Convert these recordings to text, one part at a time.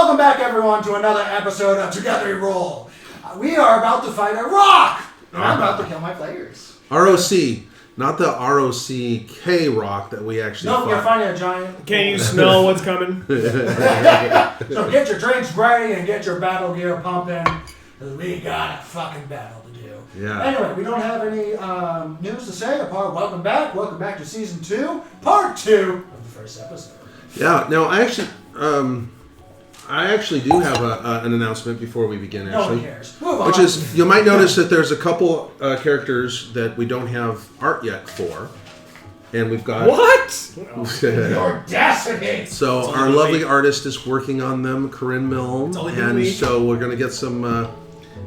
Welcome back, everyone, to another episode of Together We Roll. We are about to fight a rock, and I'm about to kill my players. ROC, not the ROCK rock that we actually fought. No, you're fighting a giant. Can you smell what's coming? So get your drinks ready and get your battle gear pumping, because we got a fucking battle to do. Yeah. Anyway, we don't have any news to say apart. Welcome back to Season 2, Part 2 of the first episode. Yeah. Now, I actually do have an announcement before we begin. No Actually, one cares. Move on. which is you might notice that there's a couple characters that we don't have art yet for, and we've got What? the audacity. So our lovely artist is working on them, Corinne Milne, only been a and week. so we're going to get some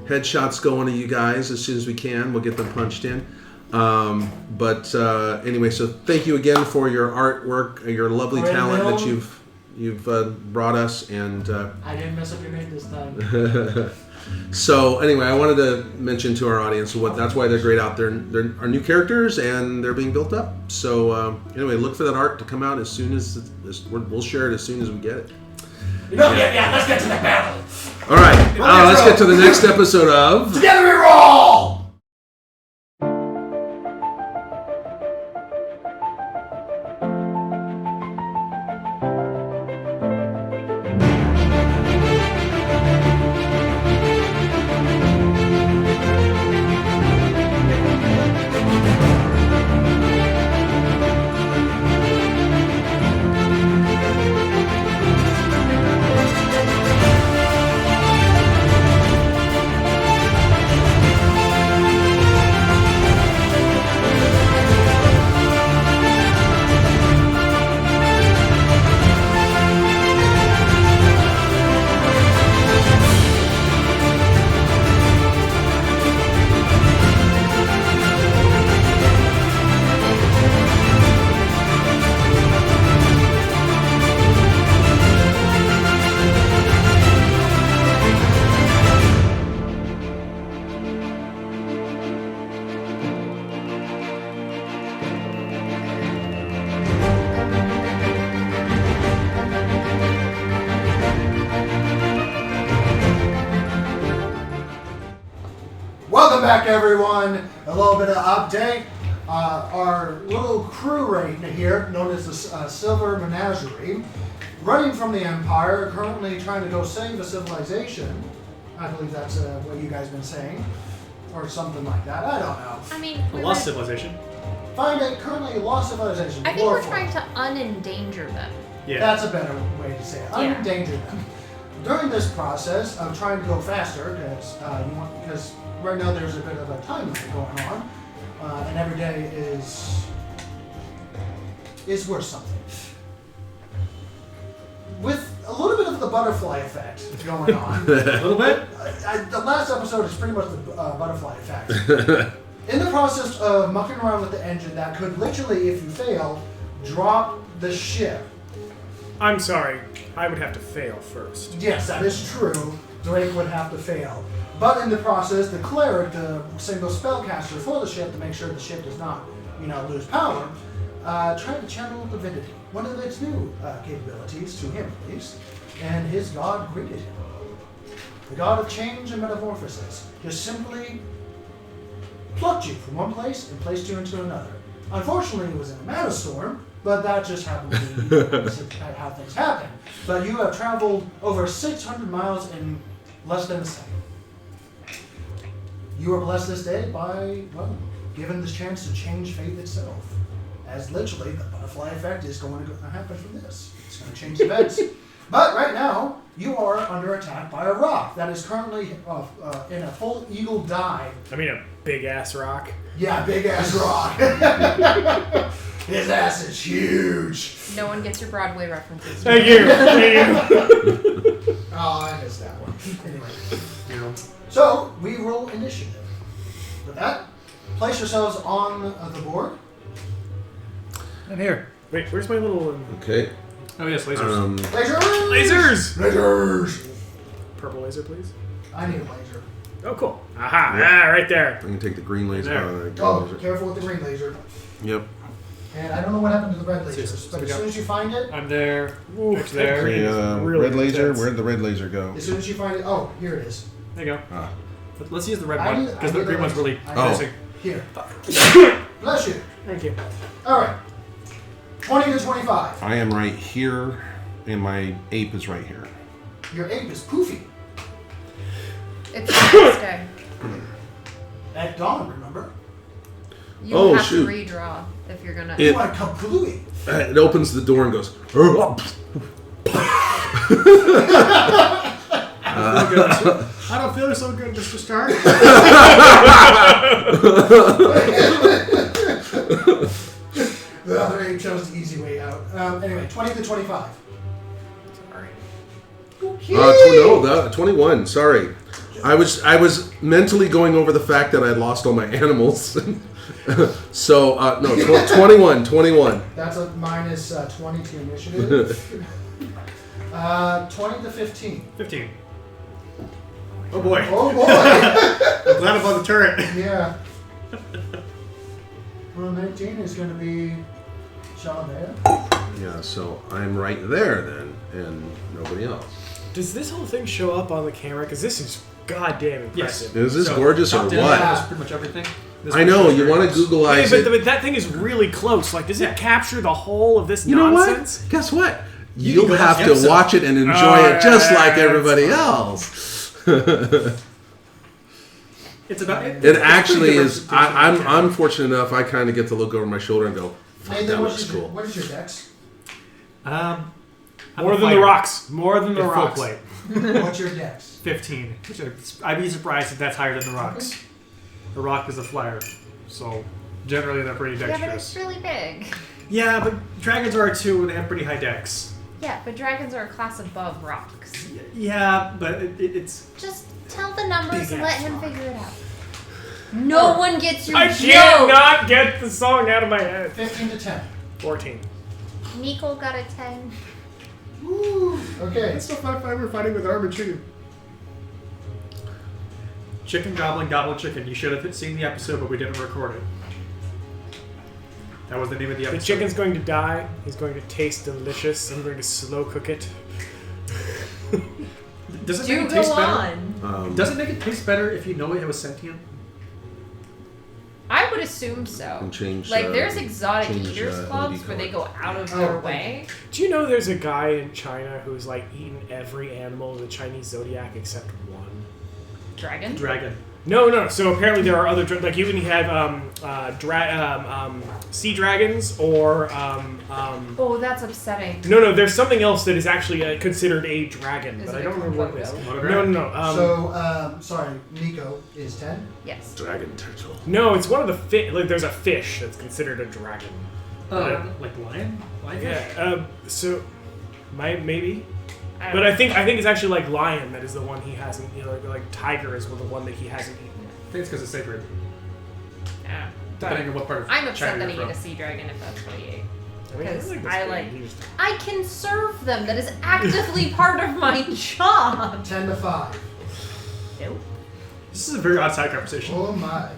headshots going to you guys as soon as we can. We'll get them punched in. Anyway, so thank you again for your artwork, your lovely Corinne talent Milne. that you've brought us, and I didn't mess up your name this time. so anyway, I wanted to mention to our audience that's why they're great out there. They're our new characters and they're being built up. So anyway, look for that art to come out as soon as we'll share it as soon as we get it. Yeah, let's get to the battle. All right, let's get to the next episode of Together We Roll! Welcome back, everyone. A little bit of update. Our little crew right here, known as the Silver Menagerie, running from the Empire, currently trying to go save a civilization. I believe that's what you guys have been saying, or something like that. I don't know. I mean, A lost civilization. Find a currently lost civilization. I think we're Glorify. trying to unendanger them. Yeah. That's a better way to say it. Yeah. Unendanger them. During this process of trying to go faster, because right now there's a bit of a time limit going on, and every day is worth something. With a little bit of the butterfly effect going on. A little bit. The last episode is pretty much the butterfly effect. In the process of mucking around with the engine, that could literally, if you fail, drop the ship. I'm sorry. I would have to fail first. Yes, that is true. Drake would have to fail. But in the process, the cleric, the single spellcaster for the ship, to make sure the ship does not, lose power, tried to channel divinity, one of its new capabilities, to him at least, and his god greeted him. The god of change and metamorphosis just simply plucked you from one place and placed you into another. Unfortunately, it was in a mana storm, but that just happened to be how things happen. But you have traveled over 600 miles in less than a second. You are blessed this day by, given this chance to change fate itself. As literally, the butterfly effect is going to happen from this. It's going to change events. But right now, you are under attack by a rock that is currently in a full eagle dive. I mean, a big ass rock. Yeah, big ass rock. His ass is huge. No one gets your Broadway references. Thank you. Thank you. Oh, I missed that one. Anyway. So, we roll initiative. With that, place yourselves on the board. I'm here. Wait, where's my little... Okay. Oh, yes, lasers. Lasers! Lasers! Purple laser, please. I need a laser. Oh, cool. Aha. Yeah. Ah, right there. I can take the green laser. There. Oh, careful with the green laser. Yep. And I don't know what happened to the red lasers, So but we as got- soon as you find it, I'm there. Ooh, Next that there. green is really red laser. intense. Where'd the red laser go? as soon as you find it, oh, here it is. There you go. Ah. But let's use the red I one need- because I the need green the one's red- really I need- missing. Here. Bless you. Thank you. All right. 20 to 25. I am right here, and my ape is right here. Your ape is poofy. It's the next day. At dawn, remember? You Oh, have shoot. to redraw if you're gonna. It- You want kablooey. It opens the door and goes. I don't feel so good, Mr. Stark. The other ape chose the easy way out. Anyway, 20 to 25. Sorry. No, 21. Sorry, I was mentally going over the fact that I lost all my animals. So no, 21. 21. That's a minus 20 to initiative. 20 to 15. 15. Oh boy. Oh boy! I'm glad I'm on the turret. Yeah. Well, 19 is going to be Sean there. Yeah, so I'm right there then, and nobody else. Does this whole thing show up on the camera? Because this is goddamn impressive. Is this gorgeous or top down, what? That's pretty much everything. This I one know shows you very want to close. Googleize Hey, it. but that thing is really close. Like, does it capture the whole of this You know nonsense? what? Guess what? You You'll can go have watch to the episode. watch it and enjoy Oh, it just yeah, like that's everybody fine. else. It's about It actually is. pretty good representation of I'm fortunate enough. I kind of get to look over my shoulder and go, "Fuck, Nathan, that what looks is your, cool." what is your dex? I'm More a than the fighter. rocks. More than the At full rocks. plate. What's your dex? 15. Which I'd be surprised if that's higher than the rocks. The rock is a flyer, so generally they're pretty Yeah, but dexterous. it's really big. Yeah, but dragons are too, and they have pretty high dex. Yeah, but dragons are a class above rocks. Yeah, but it's Just tell the numbers Big and let ass him rock. figure it out. No one gets your I joke. cannot get the song out of my head. 15 to 10. 14. Nico got a 10. Woo! Okay. It's so fun we're fighting with armored chicken. Chicken goblin goblin chicken. You should have seen the episode, but we didn't record it. That was the name of the The episode. chicken's going to die. He's going to taste delicious. I'm going to slow cook it. Does it Do make it go taste better? on. Does it make it taste better if you know it was sentient? I would assume so. And change, Like, there's exotic change, eaters LED clubs where they go color. out of Oh, their thank way. Do you know there's a guy in China who's like eaten every animal of the Chinese zodiac except one? Dragon? Dragon. No. So apparently there are other like you can have sea dragons or Oh, that's upsetting. no. There's something else that is actually considered a dragon, Is but it I a don't remember what it is. Komodo? No. So, sorry, Nico is 10. Yes. Dragon turtle. No, it's one of the fish. Like there's a fish that's considered a dragon. Like lion? Lionfish? Yeah. So, maybe. I But don't I think it's actually like lion that is the one he hasn't. You know, like tiger is the one that he hasn't eaten. I think it's because it's sacred. know. Depending on what part of I'm upset China that he you're ate a from. sea dragon if that's what he ate. I mean, Because this I thing. like- He just- I can serve them. That is actively part of my job. 10 to 5. Nope. This is a very odd side conversation. Oh my.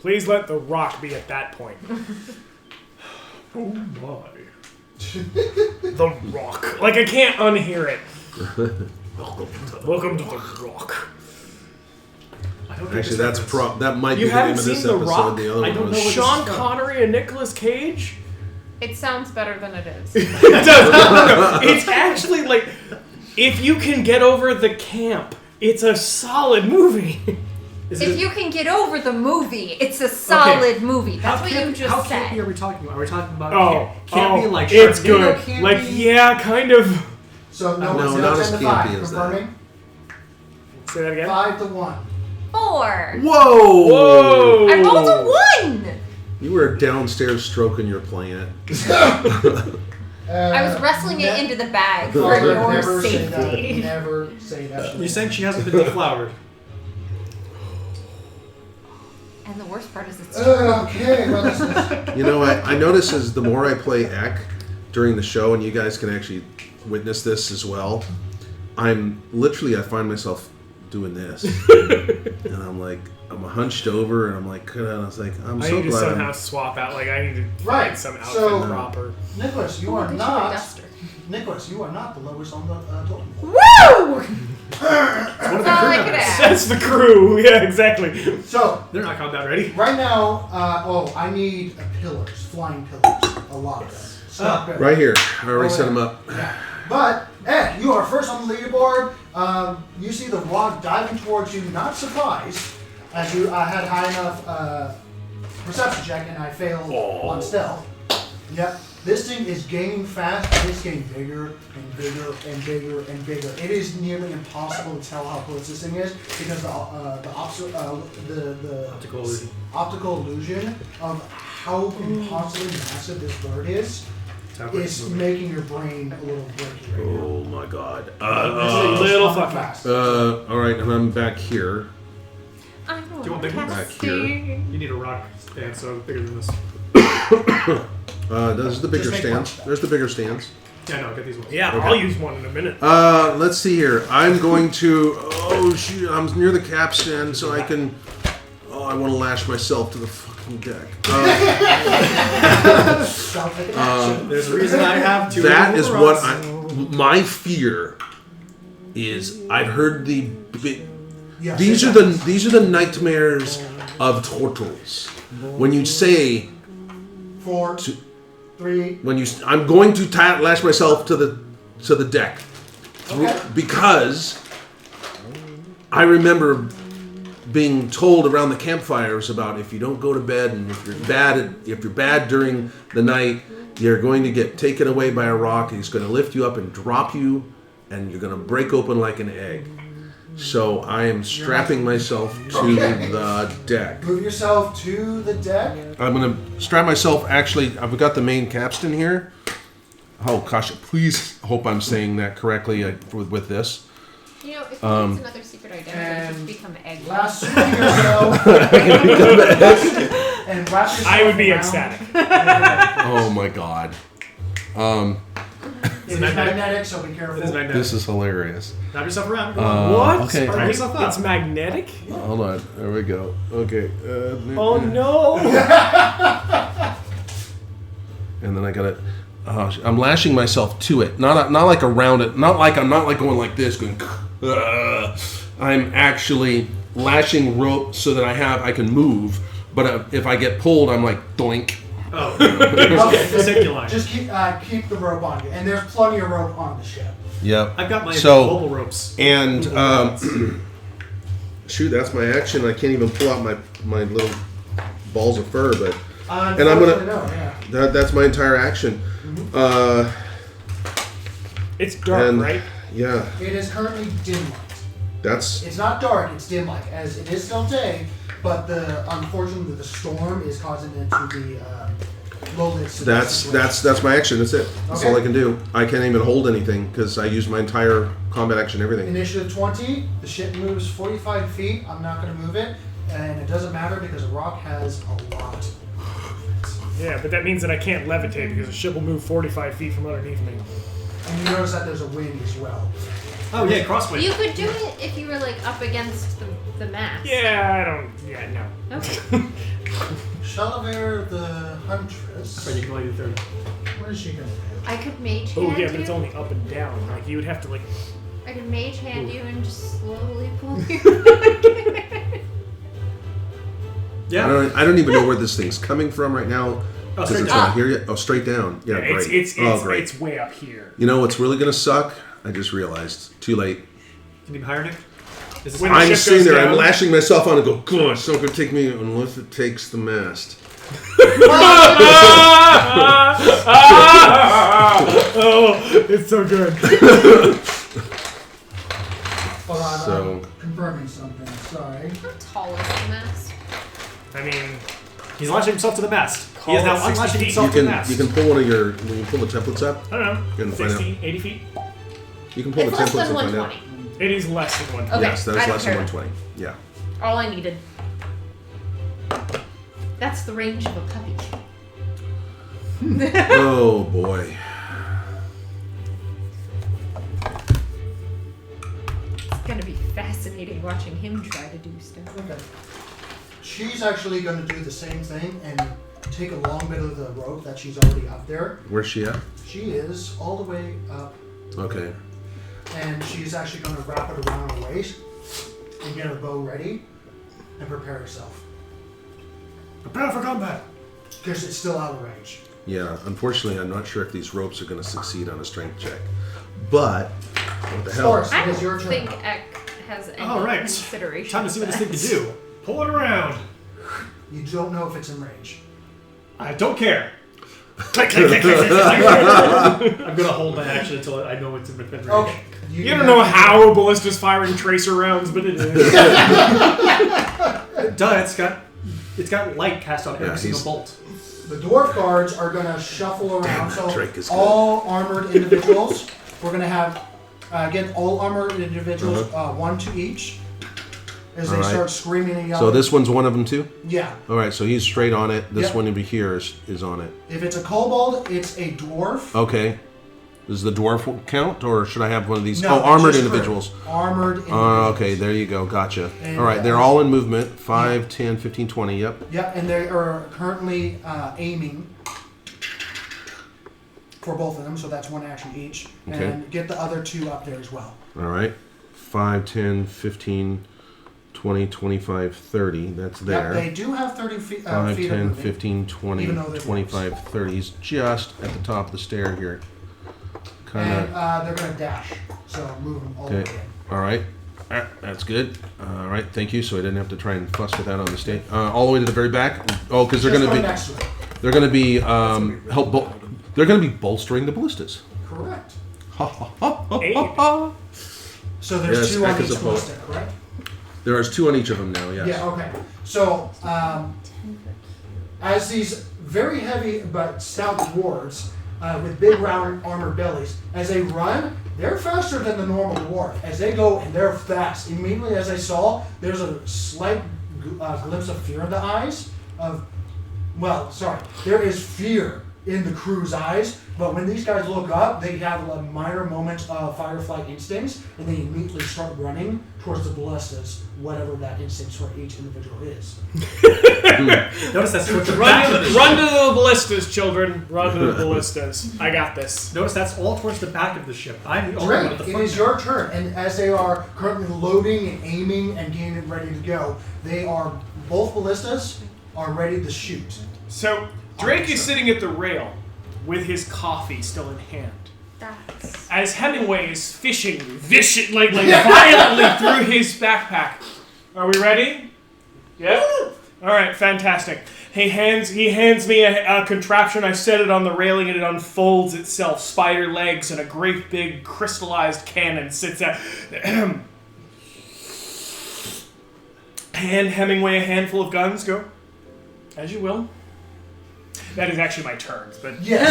Please let the rock be at that point. Oh my. The rock. Like I can't unhear it. Welcome to the rock. I don't know Actually, this that's reference. that might You be the name haven't of this seen The episode. Rock? The other I one don't was know what Sean this is Connery and Nicolas Cage. It sounds better than it is. It does. No. It's actually like if you can get over the camp, it's a solid movie. Is If it- you can get over the movie, it's a solid movie. That's what you how just said. campy are we talking about? Are we talking about Oh, campy like it's Sharknado good. campy? Like yeah, kind of. So, no, No, it's not now as 10 to campy 5. as that. Confirming? Say that again. 5 to 1. 4. Whoa! Whoa! I rolled a 1. You were downstairs stroking your plant. I was wrestling it into the bag for Never, your never say that. safety. Never say that. You're saying she hasn't been deflowered. And the worst part is it's Okay, well, this is. You know, I notice as the more I play Ek during the show, and you guys can actually witness this as well, I find myself doing this. And I'm like, I'm hunched over and I'm like, I was like, I'm I so need to glad. somehow swap out. Like I need to Right, find some outfit so- proper. Nicholas, you Ooh, are they should not. duster. Nicholas, you are not the lowest on the totem. Woo! It's one of the That's all crew I could members. ask. That's the crew. Yeah, exactly. So They're not combat ready. right now, I need pillars, flying pillars, a lot of them. Stop there. Right here. I already Oh, set yeah. him up. Yeah. But Ed, you are first on the leaderboard. You see the rock diving towards you, not surprised, as you had high enough perception check and I failed on stealth. Yep. This thing is gaining fast, and it's getting bigger and bigger and bigger and bigger. It is nearly impossible to tell how close this thing is because the Optical illusion. optical illusion of how impossibly massive this bird is making your brain a little breaky right now. Oh my god. a little Fucking fast. All right, and I'm back here. I'm Do you want big ones? Back here. You need a rock stand, so bigger than this. There's the bigger Just make stands. one. There's the bigger stands. Yeah, no, get these ones. Yeah, Okay. I'll use one in a minute. Let's see here. I'm going to. Oh shoot! I'm near the capstan, so I can. Oh, I want to lash myself to the fucking deck. Self-taking action. There's a reason I have two. That is little what rods. my fear is. I've heard the. Yeah, These say are that. these are the nightmares of turtles. When you say 4, 3. when you, I'm going to lash myself to the deck Okay. because I remember being told around the campfires about if you don't go to bed and if you're bad during the night, you're going to get taken away by a rock and he's going to lift you up and drop you and you're going to break open like an egg. So I am strapping myself to the deck. Move yourself to the deck. I'm going to strap myself. Actually, I've got the main capstan here. Oh gosh, please hope I'm saying that correctly with this. You know, if it's another secret identity, and just become egg. Last swing yourself. And wrap yourself I would be around. ecstatic. Oh my god. It is magnetic, so be careful. It is magnetic. This is hilarious. Wrap yourself around. Come on. What? okay. Wrap yourself up. It's magnetic? Hold on. There we go. Okay. Oh no! And then I got it. I'm lashing myself to it, not like around it. Not like going like this, going. I'm actually lashing rope so that I can move. But if I get pulled, I'm like doink. Oh. Okay, Single line. just keep the rope on you, and there's plenty of rope on the ship. Yep. I've got my So- mobile ropes. And shoot, that's my action. I can't even pull out my little balls of fur, but And I'm gonna- Unfortunately, no, yeah. that's my entire action. It's dark, And- right? Yeah, It is currently dim light. that's It's not dark, it's dim light, as it is still day, but unfortunately the storm is causing it to be low lit. that's my action. That's it. That's all Okay. I can do. I can't even hold anything because I use my entire combat action, everything. Initiative 20, the ship moves 45 feet. I'm not going to move it, and it doesn't matter because a rock has a lot. Yeah, but that means that I can't levitate because the ship will move 45 feet from underneath me. And you notice that there's a wind as well. Oh yeah, crosswind. You could do it if you were like up against the mast. Yeah, I don't. Yeah, no. Okay. Shalaver the Huntress. But you can only do 30. What is she going to do? I could mage Oh hand yeah, but it's you. only up and down. Like you would have to like. I could mage hand you and just slowly pull you. Yeah. I don't even know where this thing's coming from right now. Oh, 'cause straight it's down. not here yet. Oh, straight down. Yeah, it's great. it's Great. it's way up here. You know what's really gonna suck? I just realized. Too late. Can you be higher, Nick? Is this When the I'm ship sitting goes there. I'm down- lashing myself on and go. Gosh, it's not gonna take me unless it takes the mast. Oh, it's so good. Hold on, So- I'm confirming something. Sorry. How tall is the mast? I mean, He's lashing himself to the mast. He Call is now it 60 unlashing feet. himself You to the can mast. you can pull one of your when you pull the templates up. I don't know, You can find 60, 80 feet. You can pull It's the less templates than and find out. 120. It is less than one. Okay, Yes, that I is don't less than care. 120. Yeah. All I needed. That's the range of a puppy. Oh boy. It's gonna be fascinating watching him try to do stuff. Okay. She's actually going to do the same thing and take a long bit of the rope that she's already up there. Where's she at? She is all the way up. Okay. And she's actually going to wrap it around her waist and get her bow ready and prepare herself. Prepare for combat. Because it's still out of range. Yeah, unfortunately, I'm not sure if these ropes are going to succeed on a strength check. But, what the hell? Forrest, I it don't is your turn. think Ek has any All right. consideration. Time to see what this of thing can do. Pull it around. You don't know if it's in range. I don't care. I'm gonna hold my action until I know it's in range. Okay. You don't know how a ballista's firing tracer rounds, but it is. Duh, it's got light cast on every single bolt. The dwarf guards are going to shuffle around. Damn, that Drake is So good. all armored individuals, we're going to have, again, all armored individuals, one to each, as they All right. start screaming and yelling. So this one's one of them too? Yeah. All right, so he's straight on it. This Yep. one over here is on it. If it's a kobold, it's a dwarf. Okay. Does the dwarf count, or should I have one of these? No, armored just individuals. Armored individuals. Okay, there you go. Gotcha. And, all right, they're all in movement. 5, 10, 15, 20. Yep. Yep, and they are currently aiming for both of them, so that's one action each. Okay. And get the other two up there as well. All right. 5, 10, 15, 20, 25, 30. That's there. Yep, they do have 30 feet, 5, feet of 10, movement. 15, 20, even though they're 25, 30. He's just at the top of the stair here. Kind And of. they're going to dash, so move them all the Okay. way in. All right. That's good. All right. Thank you. So I didn't have to try and fuss with that on the stage. All the way to the very back. Oh, because they're Just going to go be. next to it. They're going to be they're going to be bolstering the ballistas. Correct. Aid. So there's Yes, two on Ek is each a ballista, correct? There's 2 on each of them now. Yes. Yeah, okay. So, as these very heavy but stout dwarves with big round armored bellies, as they run, they're faster than the normal dwarf. As they go, and they're fast. Immediately as I saw, there's a slight glimpse of fear in the eyes of, there is fear in the crew's eyes, but when these guys look up, they have a minor moment of fight-or-flight instincts, and they immediately start running towards the ballistas, whatever that instinct for each individual is. Notice that's towards the Run back to of the run to the ballistas, children. Run to the ballistas. I got this. Notice that's all towards the back of the ship. I'm the only one at Drake, the it front. is your turn, and as they are currently loading and aiming and getting it ready to go, both ballistas are ready to shoot. So Drake is sitting at the rail with his coffee still in hand. That's... As Hemingway is fishing violently through his backpack. Are we ready? Yeah? Alright, fantastic. He hands me a contraption. I set it on the railing and it unfolds itself. Spider legs and a great big crystallized cannon sits out. Hand Hemingway a handful of guns. Go. As you will. That is actually my turn, but... Yes.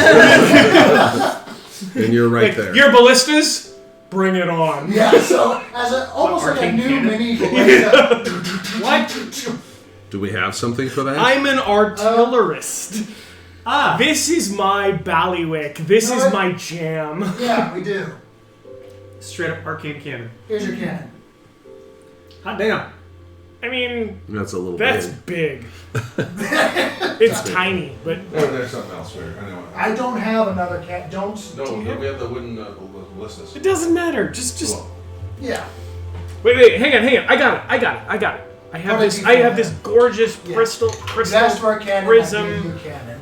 And you're right Like, there. your ballistas? Bring it on. Yeah, so as almost like a arcane new cannon? mini ballista. What? Do we have something for that? I'm an artillerist. This is my ballywick. This is my jam. Yeah, we do. Straight up arcane cannon. Here's your cannon. Hot damn. I mean, That's a little that's big. big. It's tiny, but There's something else here. I know. I don't have another cat. Don't. No, we have the wooden ballistas. it doesn't matter. Just Yeah. wait. Hang on. I got it. I have What this. did you I have find? this gorgeous Yeah. crystal That's for a cannon. prism. I gave you cannon.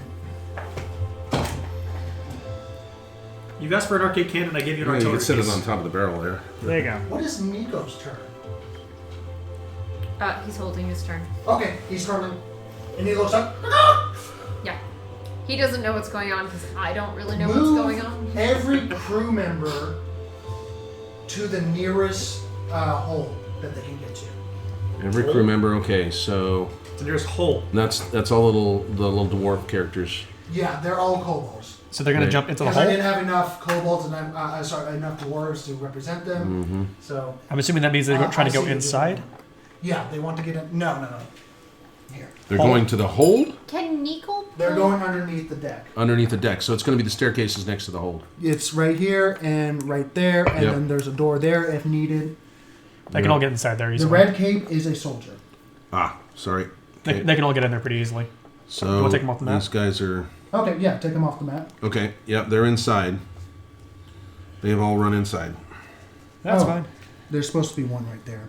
You asked for an arcade cannon, I gave you an You artillery can sit it piece. on top of the barrel there. There you go. What is Nico's turn? he's holding his turn. Okay, he's turning, and he looks up. Yeah. He doesn't know what's going on because I don't really know Move what's going on. every crew member to the nearest hole that they can get to. Every crew member. Okay, so It's the nearest hole. that's all the little dwarf characters. Yeah, they're all kobolds. So they're gonna Right. jump into the Because I hole? didn't have enough kobolds and enough dwarves to represent them. So I'm assuming that means they're trying to I go see what you're inside? doing. Yeah, they want to get in. No. Here. They're Hold. going to the hold Can Nico? They're going underneath the deck. underneath the deck. So it's going to be the staircases next to the hold. It's right here and right there, and Yep. then there's a door there if needed. They can all get inside there The easily. red cape is a soldier. Ah, sorry. They can all get in there pretty easily. So You wanna take them off the map? these guys are Okay, yeah, take them off the map. okay. Yep, they're inside. They've all run inside. That's Oh. fine. There's supposed to be one right there.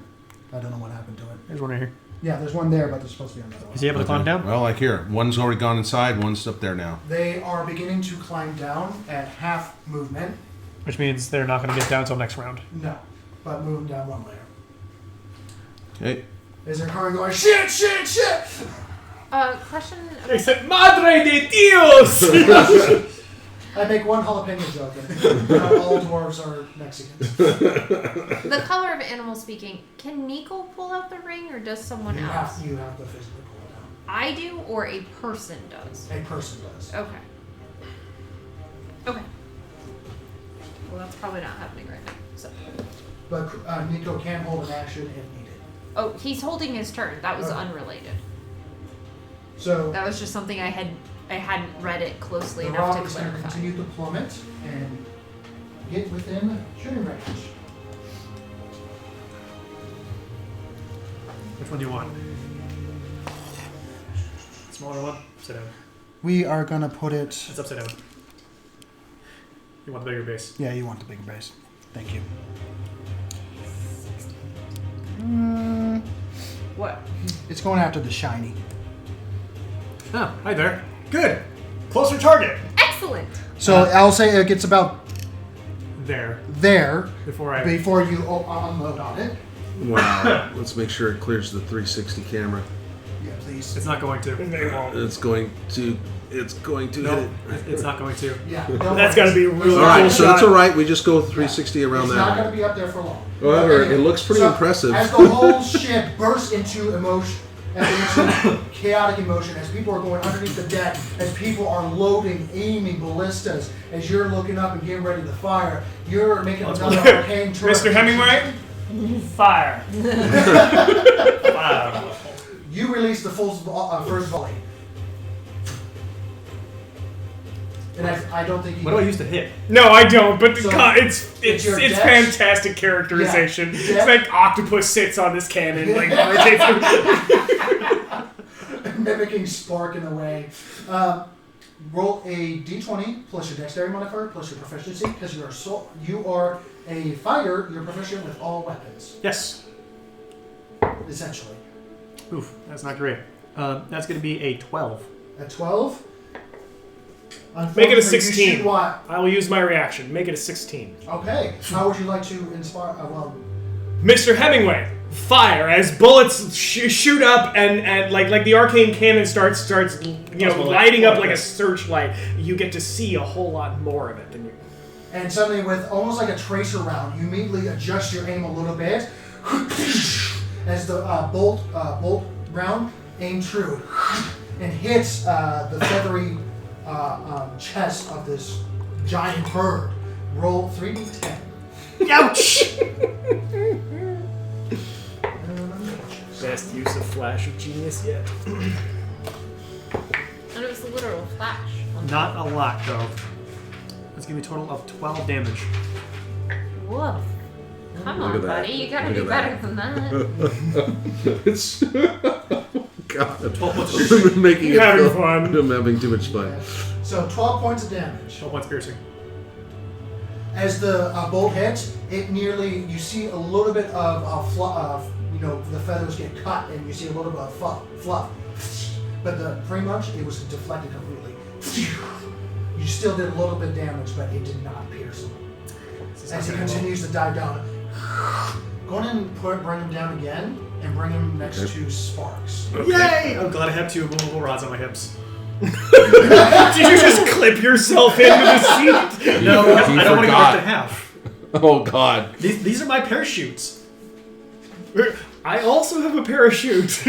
I don't know what happened to it. There's one right here. Yeah, there's one there, but there's supposed to be another one. Is he able to climb down? Well, like here, one's already gone inside. One's up there now. They are beginning to climb down at half movement. Which means they're not going to get down until next round. No, but moving down one layer. Okay. Is their car going, shit, shit, shit? Question. They said, Madre de Dios! I make one jalapeno joke, and all dwarves are Mexicans. The color of animal speaking. Can Nico pull out the ring, or does someone You else? have to physically pull it out. I do, or a person does. A person does. Okay. Okay. Well, that's probably not happening right now. So. But Nico can hold an action if needed. Oh, he's holding his turn. That was Okay. unrelated. So That was just something I hadn't read it closely the enough rock to is going to clarify. continue to plummet and get within shooting range. Which one do you want? Smaller one? Upside down. We are going to put it... It's upside down. You want the bigger base. Yeah, you want the bigger base. Thank you. What? It's going after the shiny. Oh, hi there. Good. Closer target. Excellent. So I'll say it gets about There. there Before before you unload on it. Wow. Let's make sure it clears the 360 camera. Yeah, please. It's not going to. They won't. It's going to hit No, it. it's not going to. Yeah. That's got to be a really All right, cool so shot. that's all right. We just go 360 around It's that. not going to be up there for long. However, Anyway, it looks pretty so impressive. As the whole ship bursts into emotion, into chaotic emotion, as people are going underneath the deck, as people are loading, aiming ballistas, as you're looking up and getting ready to fire, you're making another arcane turn. Mr. Hemingway? Fire. Wow. You release the full first volley. And I don't think you. What do I use to hit? No, I don't. But So, God, it's your dex? fantastic characterization. Yeah. It's like Octopus sits on this cannon, like rotates. Mimicking Spark in a way. Roll a d20 plus your dexterity modifier plus your proficiency because you are a fighter. You're proficient with all weapons, Yes. essentially. Oof, that's not great. That's going to be a 12. At 12. Make it a unfortunately, you 16. shoot what? I will use my reaction. Make it a 16. Okay. How would you like to inspire? Mr. Hemingway, fire as bullets shoot up and like the arcane cannon starts lighting up like a searchlight. You get to see a whole lot more of it than you. And suddenly, with almost like a tracer round, you immediately adjust your aim a little bit as the bolt round aims true and hits the feathery chest of this giant bird. Roll 3d10. Ouch! Best use of flash of genius yet. And it was the literal flash. Not a lot, though. That's going to be a total of 12 damage. Woof. Come Look on, at that. buddy. You gotta Look do at better that. than that. It's God. I'm making You're it having feel- fun. I'm having too much fun. So 12 points of damage. 12 points piercing. As the bolt hits, you see a little bit of fluff, the feathers get cut and you see a little bit of fluff. But pretty much it was deflected completely. You still did a little bit of damage, but it did not pierce him. As he continues to dive down, go ahead and bring him down again and bring him next to Sparks. Yay! I'm glad I have 2 movable rods on my hips. Did you just clip yourself into the seat? No, He I don't want to go forgot. up to half. Oh God. These are my parachutes. I also have a parachute.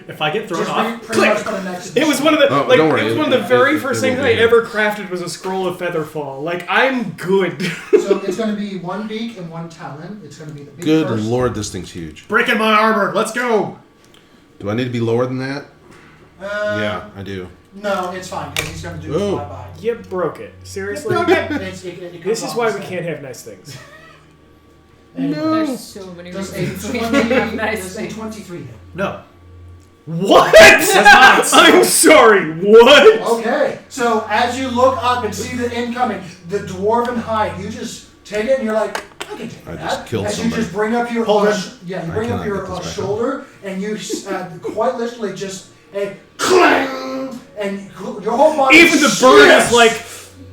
If I get thrown Just off, pretty much put him next to It was one of the Oh, don't worry. it was one of the very first It things will I be. ever crafted was a scroll of featherfall. Like I'm good. So it's going to be 1 beak and 1 talon. It's going to be the beak Good first. Lord, this thing's huge. breaking my armor. Let's go. Do I need to be lower than that? Yeah, I do. No, it's fine because he's going to do Oh. a flyby. You broke it. Seriously? It This comes is off why the we same. can't have nice things. Anyway, There's so many Does reasons a we 20, have nice does a things. 23 hit? No. What? not. I'm sorry. What? Okay, so as you look up and see the incoming, the dwarven hide, you just take it and you're like, I can take I that. just killed as somebody. you just bring up your Hold on. you I bring up cannot your get this back shoulder and you quite literally just a clang, and your whole body. Even the bird shifts. is like,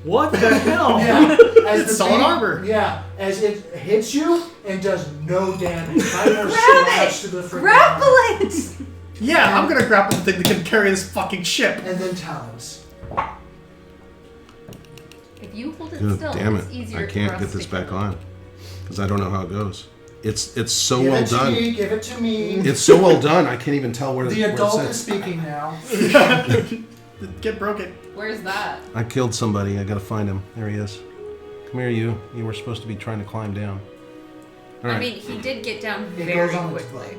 What the hell? Yeah, as the Solid beam- armor. Yeah, as it hits you and does no damage. Not even a Grab scratch it! to the freaking Grapple armor. it! Yeah, I'm gonna grapple the thing that can carry this fucking ship. And then talons. If you hold it God still, damn it's it! easier I can't for get us this to back kill. on because I don't know how it goes. It's so Give well it to done. me. Give it to me. It's so well done. I can't even tell where The where adult it is sits. speaking now. Get broken. Where's that? I killed somebody. I gotta find him. There he is. Come here, you. You were supposed to be trying to climb down. All right. I mean, he did get down It very goes on its quickly.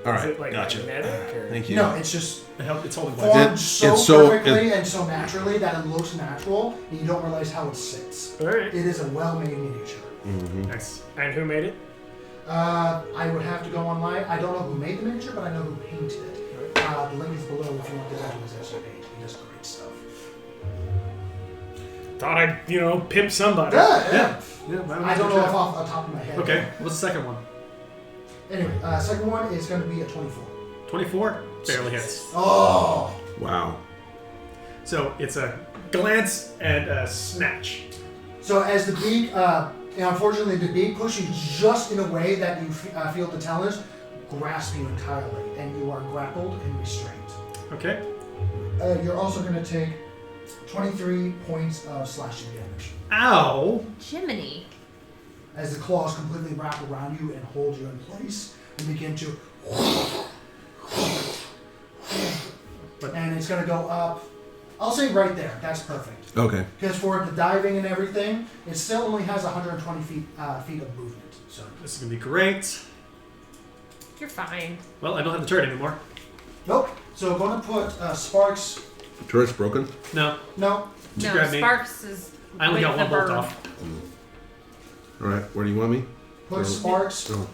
All Is right. it like Gotcha. magnetic or? Thank you. No, it's just It's holding It- formed so it's so- perfectly and so naturally that it looks natural, and you don't realize how it sits. All right. It is a well-made miniature. Mhm. Nice. And who made it? I would have to go online. I don't know who made the miniature, but I know who painted it. The link is below if you want to get into his SCP. He does great stuff. Thought I'd, pimp somebody. Yeah. Yeah, I don't know if off the top of my head. Okay, what's the second one? Anyway, second one is going to be a 24. 24. Barely hits. Oh! Wow. So it's a glance and a snatch. So as the beak, unfortunately, the beak pushes you just in a way that you feel the talons grasp you entirely, and you are grappled and restrained. Okay. You're also going to take 23 points of slashing damage Ow. Jiminy. as the claws completely wrap around you and hold you in place and begin to. And it's going to go up. I'll say right there. That's perfect. Okay. Because for the diving and everything, it still only has 120 feet of movement. So This is gonna be great. You're fine. Well, I don't have the turret anymore. nope. So going to put Sparks. Turret's broken. No. No. Just No, grab me. Sparks is. I only with got one the bolt bird. off. All right. Where do you want me? Put Sparks Oh.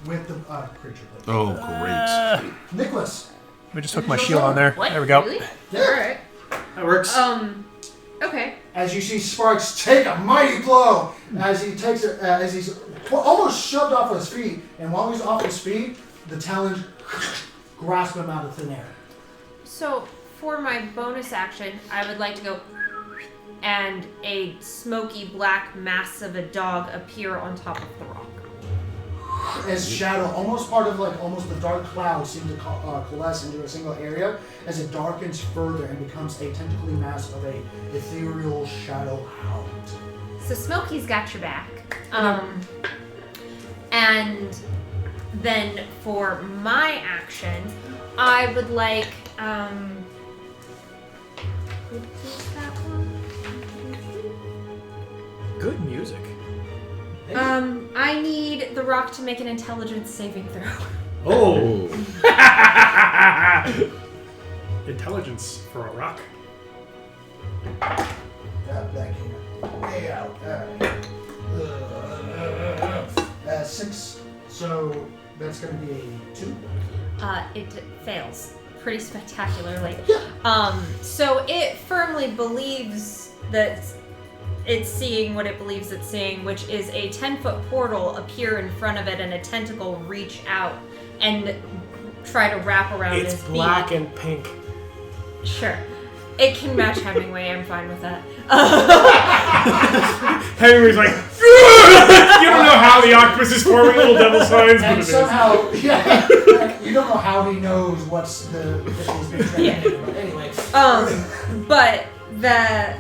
with the creature. Oh, great. Nicholas. Let me just hook my shield on there. What? There we go. Really? Yeah. Alright. That works. Okay. As you see Sparks take a mighty blow, as he takes it, as he's almost shoved off his feet, and while he's off his feet, the talons grasp him out of thin air. So, for my bonus action, I would like to go and a smoky black mass of a dog appear on top of the rock. As shadow, almost part of almost the dark clouds seem to coalesce into a single area, as it darkens further and becomes a tentacly mass of a ethereal shadow hound. So Smokey's got your back. And then for my action, I would like what is that one? Good music. I need the rock to make an intelligence saving throw. Oh. Oh. Intelligence for a rock. That came way out. 6. So that's going to be a 2. It fails pretty spectacularly. So it firmly believes that it's seeing what it believes it's seeing, which is a 10-foot portal appear in front of it and a tentacle reach out and try to wrap around It's his black beak. and pink. Sure. It can match Hemingway, I'm fine with that. Henry's like, you don't know how the octopus is forming little devil signs, but And it is. somehow, yeah, you don't know how he knows what's the he's been trained. But anyway. But the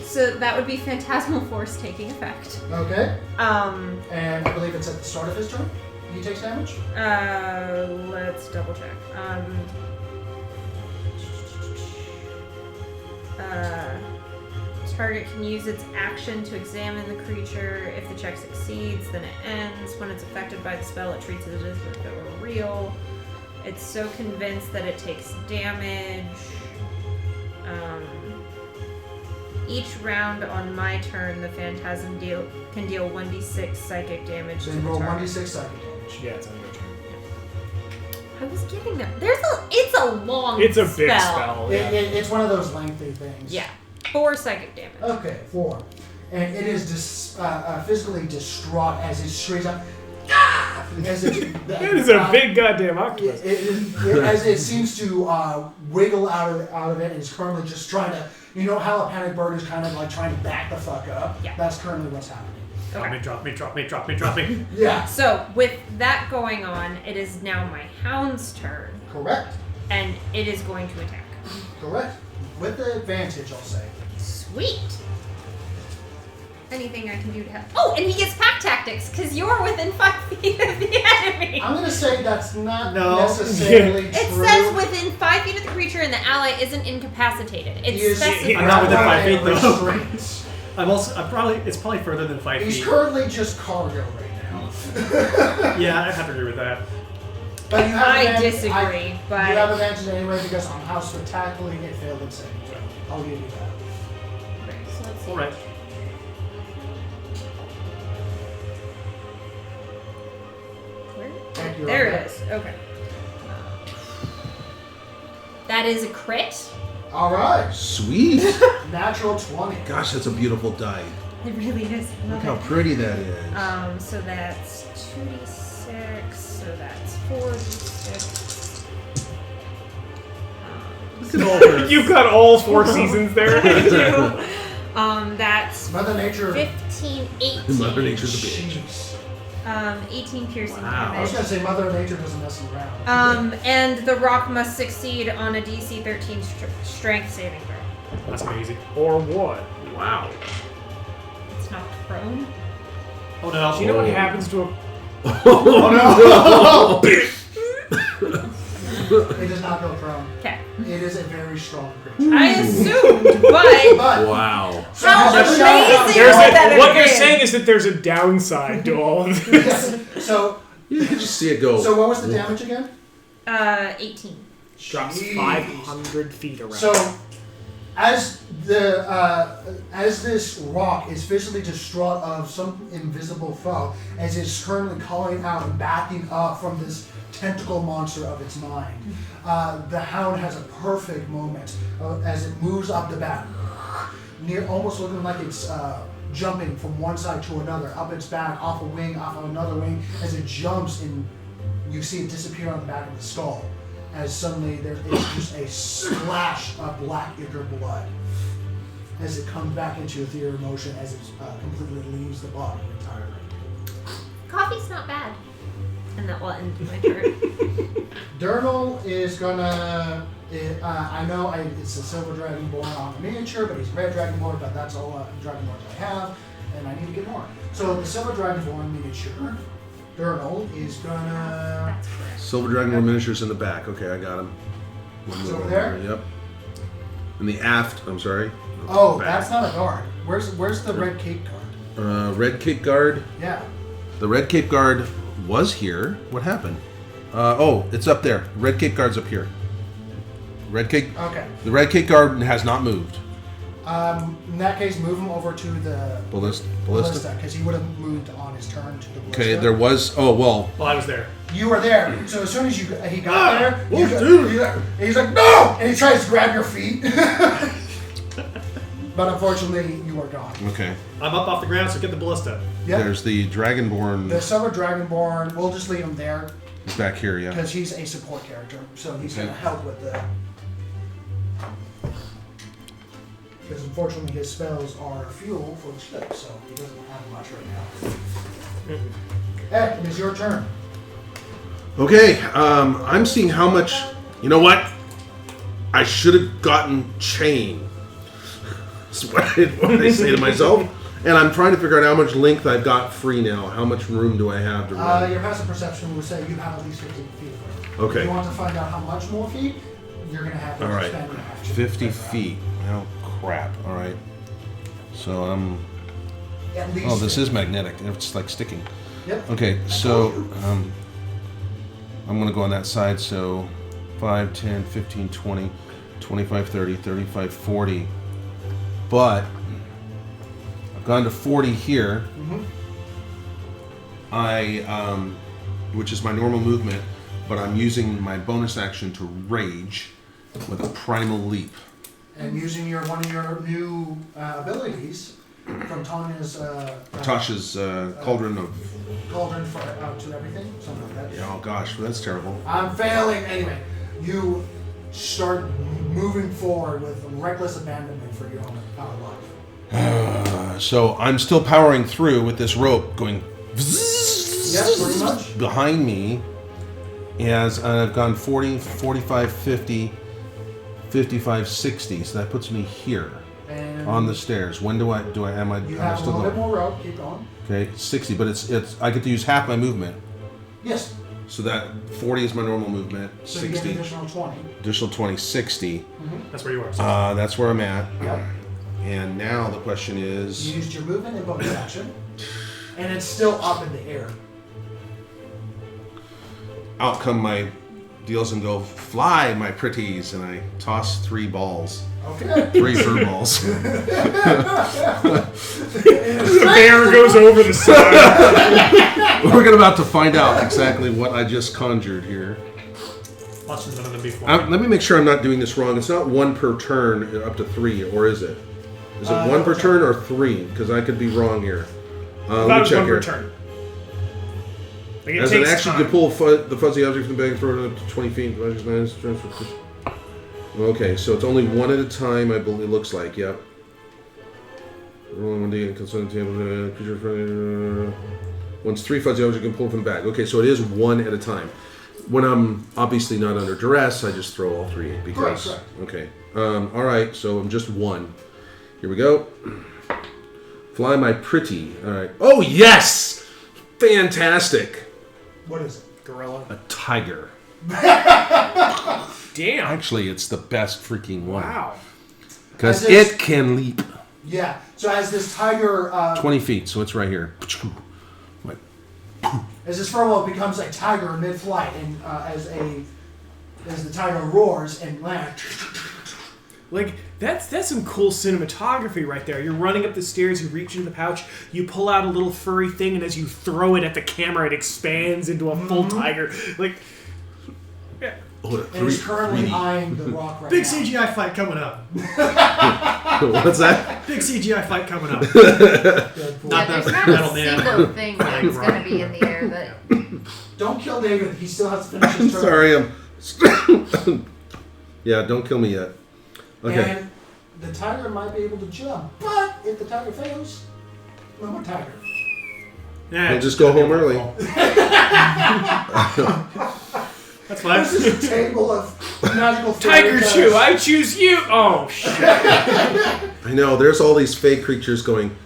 so that would be Phantasmal Force taking effect. Okay. Um, And I believe it's at the start of his turn. He takes damage. let's double check. Target can use its action to examine the creature. If the check succeeds, then it ends. When it's affected by the spell, it treats it as if it were real. It's so convinced that it takes damage. Each round on my turn, the Phantasm can deal 1d6 psychic damage to Then the roll target. 1d6 psychic damage. Yeah, it's on your turn. I was getting that. It's a long It's a big spell. Yeah. It's one of those lengthy things. Yeah. 4 psychic damage. Okay, 4. And it is physically distraught as it shrieks out. "Ah!" As it is a big goddamn octopus. As it seems to wiggle out of it and is currently just trying to, you know how a panic bird is kind of like trying to back the fuck up? Yeah. That's currently what's happening. Okay. Drop me. Yeah. So, with that going on, it is now my hound's turn, Correct. and it is going to attack. Correct. With the advantage, I'll say. Sweet. Anything I can do to help. Oh, and he gets pack tactics, because you're within 5 feet of the enemy. I'm going to say that's not No. necessarily It true. says within 5 feet of the creature and the ally isn't incapacitated. He It's is specified. I'm not within 5 feet, though. Restraints. It's probably further than 5 He's feet. currently just cargo right now. Yeah, I have to agree with that. But you have I advantage- disagree, You but have advantage anyway because on how spectacularly it failed in saving throw. I'll give you that. so let's see. All right. Thank you. There it is. Okay. That is a crit. All right. Sweet. Natural 20. Gosh, that's a beautiful die. It really is. Look Love how it. pretty that is. So that's 2d6. So that's 4d6. Look at all her. You've got all 4 seasons there. I do. That's Mother Nature. 15, 18. Mother Nature's a bitch. Jeez. 18 piercing Wow. I was damage. going to say Mother Nature doesn't mess around. And the rock must succeed on a DC 13 strength saving throw. That's easy. Or what? Wow. It's knocked prone. Oh no. Do you know what happens to a... Oh no! It does not go prone. Okay. It is a very strong creature. I assumed, but But Wow. how There's a amazing shot. would There's that have what you're been? saying is that there's a downside to all of this. so You can just see it go. what was the damage again? 18. Drops Jeez. 500 feet around. So, as this rock is physically distraught of some invisible foe, as it's currently calling out and backing up from this tentacle monster of its mind, the hound has a perfect moment as it moves up the back, almost looking like it's jumping from one side to another, up its back, off a wing, off of another wing, as it jumps and you see it disappear on the back of the skull. As suddenly there is just a splash of black ichor blood as it comes back into ethereal motion as it completely leaves the body entirely. Coffee's not bad. And that will end my turn. Durnal is gonna. It's a silver dragonborn on a miniature, but he's a red dragonborn. But that's all dragonborns I have, and I need to get more. So the silver dragonborn miniature, Durnal is gonna. That's correct. Silver Dragon miniatures in the back. Okay, I got him. It's over there? Yep. In the aft. I'm sorry. Oh, Back. that's not a guard. Where's the red cape guard? Red Cape Guard. Yeah. The Red Cape Guard was here. What happened? It's up there. Red Cape Guard's up here. Red Cape. Okay. The Red Cape Guard has not moved. In that case, move him over to the Ballista. because he would have moved on his turn to the ballista. Okay, there was. Oh well. Well, I was there. You were there, so as soon as he got there, dude. he's like, no, and he tries to grab your feet, but unfortunately, you are gone. Okay. I'm up off the ground, so get the ballista. Yep. There's the Dragonborn. The Silver Dragonborn. We'll just leave him there He's back here. Yeah. because he's a support character, so he's Okay. going to help with the. Because unfortunately, his spells are fuel for the ship, so he doesn't have much right now. Ed, it is your turn. Okay, I'm seeing how much. You know what? I should have gotten chain. That's what I say to myself. And I'm trying to figure out how much length I've got free now. How much room do I have to run? Your passive perception will say you have at least 15 feet of room. Okay. If you want to find out how much more feet, you're going to have to All right. spend your action. 50 feet. Oh, crap. All right. So I'm. At least. Oh, this is magnetic. It's like sticking. Yep. Okay, so I'm going to go on that side. So 5, 10, 15, 20, 25, 30, 35, 40. But gone to 40 here. Mm-hmm. Which is my normal movement, but I'm using my bonus action to rage with a primal leap. And using one of your new abilities from Tasha's cauldron of... Cauldron for to everything? Something like that. Yeah, oh gosh, that's terrible. I'm failing. Anyway, you start moving forward with reckless abandonment for your own power life. So I'm still powering through with this rope going... Yes, pretty much. Behind me, as I've gone 40, 45, 50, 55, 60. So that puts me here And on the stairs. When do I you have a still little bit going? more rope. Keep going. Okay, 60, but it's I get to use half my movement. Yes. So that 40 is my normal movement. So you get 60, an additional 20. additional 20, 60. That's where you are. That's where I'm at. Yep. And now the question You is, used your movement and bonus action, and it's still up in the air. out come my deals and go, fly, my pretties, and I toss 3 balls. Okay. 3 fur balls. The bear goes over the side. We're about to find out exactly what I just conjured here. Watch none of them before. Let me make sure I'm not doing this wrong. It's not 1 per turn up to 3, or is it? Is it 1 per turn or 3? Because I could be wrong here. Let me check here. Turn. Like As an action, you pull the fuzzy object from the bag and throw it up to 20 feet. Okay, so it's only 1 at a time, I believe it looks like, yep. Once 3 fuzzy objects you can pull from the bag. Okay, so it is 1 at a time. When I'm obviously not under duress, I just throw all 3 because... Right. Okay. Alright, so I'm just 1. Here we go. Fly my pretty. Alright. Oh, yes! Fantastic! What is it? Gorilla. A tiger. Damn. Actually, it's the best freaking one. Wow. Because As this- it can leap Yeah. So as this tiger, 20 feet, so it's right here. Like, as this furlough becomes a tiger mid-flight, and as the tiger roars and lands. Like, that's some cool cinematography right there. You're running up the stairs, you reach into the pouch, you pull out a little furry thing, and as you throw it at the camera, it expands into a full tiger. Like, yeah. oh, And he's currently eyeing the rock right Big now. CGI fight coming up. What's that? Big CGI fight coming up. Deadpool. Not there's that not metal a man. single thing that's going to be in the air that... Don't kill David. He still has to finish his turn. Sorry, yeah, don't kill me yet. Okay. And the tiger might be able to jump, but if the tiger fails, no more tiger. Yeah, We'll just go home early. That's fine. This is a table of magical Tiger fairy Chew, tales. I choose you! Oh, shit. I know, there's all these fake creatures going,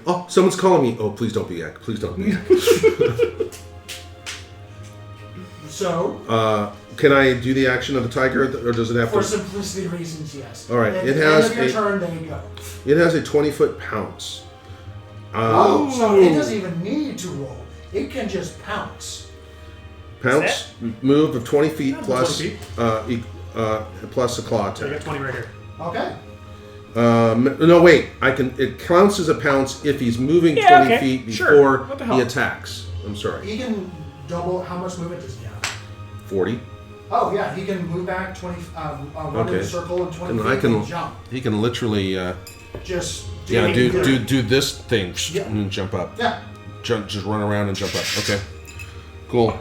oh, someone's calling me. Oh, please don't be Yak. Please don't be Yak. So, Can I do the action of the tiger, or does it have for to? simplicity reasons, yes. All right, At it the has end of your a- turn, there you go. It has a 20-foot pounce. So it doesn't even need to roll. It can just pounce. Pounce, move of 20 feet Yeah, plus, 20 feet. plus a claw So you got attack. 20 right here. Okay. No, wait. It counts as a pounce if he's moving Yeah, 20 okay, feet sure. before What the he hell? attacks. I'm sorry. He can double. How much movement does he have? 40. Oh, yeah. He can move back 20, run in Okay. a circle and 20 And feet I can- and jump. He can literally, Just do this thing Yeah. and jump up. Yeah. Just run around and jump up. Okay. Cool.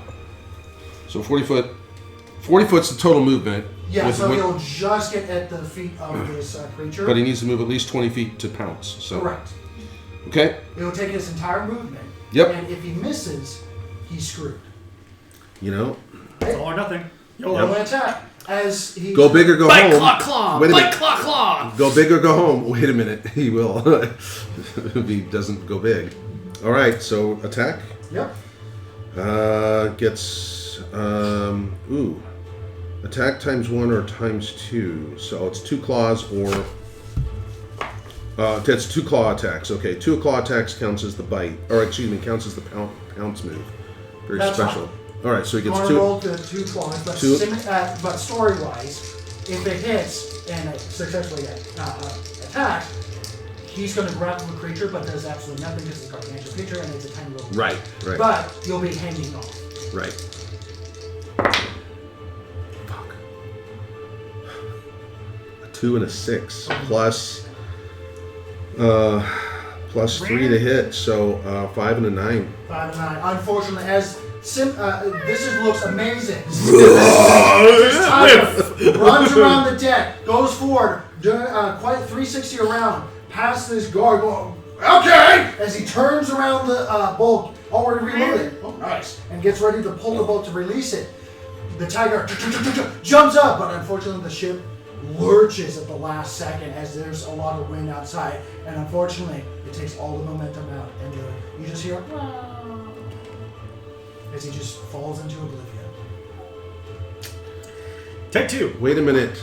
So 40 foot. 40 foot's the total movement. Yeah, with- so with- he'll just get at the feet of this creature. but he needs to move at least 20 feet to pounce. So Correct. okay. It'll take his entire movement. Yep. And if he misses, he's screwed. You know, It's all or nothing. Roll an attack. As he go big or go Bite, home. claw, claw! Wait a Bite, minute. claw, claw! Go big or go home. Wait a minute. He will. If he doesn't go big. All right. So attack. Yep. Gets attack times 1 or times 2. So it's 2 claws or that's 2 claw attacks. Okay, 2 claw attacks counts as the bite, or excuse me, counts as the pounce move. Very That's special. All right, so he You gets want to 2. roll the 2 claws, but, Two. but story-wise, if it hits and it successfully attacks, he's going to grapple the creature, but does absolutely nothing because it's a gargantuan creature and it's a tiny little. Right. But you'll be hanging off. Right. Fuck. A 2 and a 6 plus 3 to hit, so 5 and a 9. 5 and 9. Unfortunately, as looks amazing. This tiger runs around the deck, goes forward, doing quite 360 around, past this guard, going, okay! As he turns around the bolt, already reloaded. Oh, nice. And gets ready to pull the bolt to release it. The tiger jumps up, but unfortunately the ship lurches at the last second as there's a lot of wind outside. And unfortunately, it takes all the momentum out. And you just hear, as he just falls into oblivion. Take 2. Wait a minute.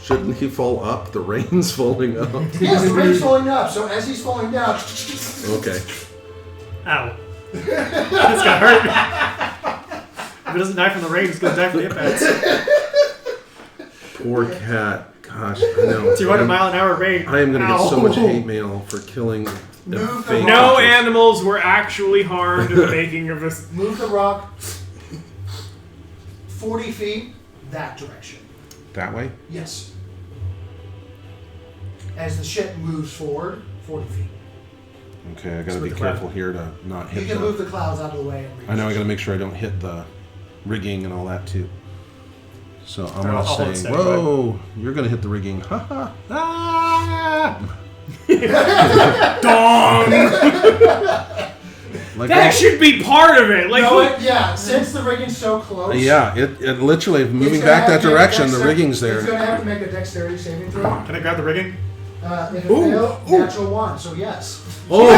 Shouldn't he fall up? The rain's falling up. Yes, the rain's falling up. So as he's falling down. Okay. Ow. This got hurt. If it doesn't die from the rain, it's going to die from the impacts. Poor cat. Gosh, I know. 200-mile-an-hour rain. I am going to get so much hate mail for killing the fake No creatures. animals were actually harmed in the making of this. Move the rock 40 feet that direction. That way? Yes. As the ship moves forward 40 feet. Okay, I got to be careful here to not hit You can move the clouds out of the way. And I know I got to make sure I don't hit the rigging and all that too. So I'm I'll hold going to say, steady, whoa, you're going to hit the rigging. Ha ha. Dong! Like That should be part of it. Like, since the rigging's so close. yeah, it literally, moving it's gonna back have that to make a direction, the dexter- rigging's It's there. going to have to make a dexterity saving throw. Can I grab the rigging? If it fails, natural 1, so yes. Oh!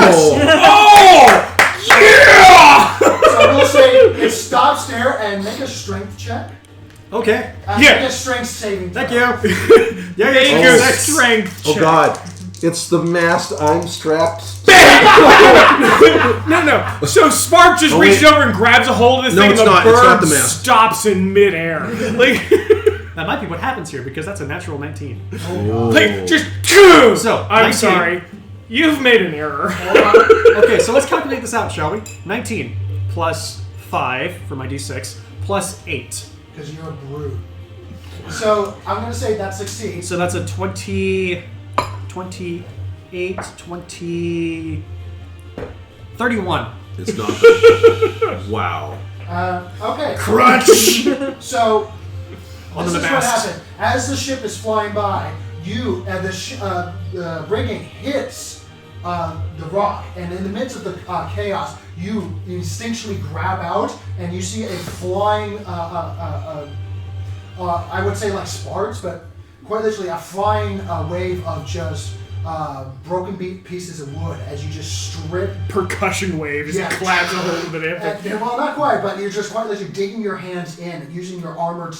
yeah! So I will say it stops there and make a strength check. Okay. Yeah. Make a strength saving throw. Thank you. Yeah, Make yeah, a yeah. strength Oh check. god. It's the mast I'm strapped. No. So Spark just Oh, reaches wait. over and grabs a hold of this No, thing, it's and the not. It's bird not the mast. stops in midair. Like, That might be what happens here because that's a natural 19. just. So, I'm 19. sorry. You've made an error. Okay, so let's calculate this out, shall we? 19 plus 5 for my d6 plus 8. Because you're a brute. So I'm going to say that succeeds. So that's a 28, 20, 31. It's not. Wow. Okay. Crunch! So On this the is what mast. happened. As the ship is flying by, the rigging hits the rock, and in the midst of the chaos, you instinctually grab out, and you see a flying, I would say like sparks, but quite literally a flying wave of just broken pieces of wood as you just strip. Percussion wave just claps a hold of it. Well, not quite, but you're just quite literally digging your hands in, using your armored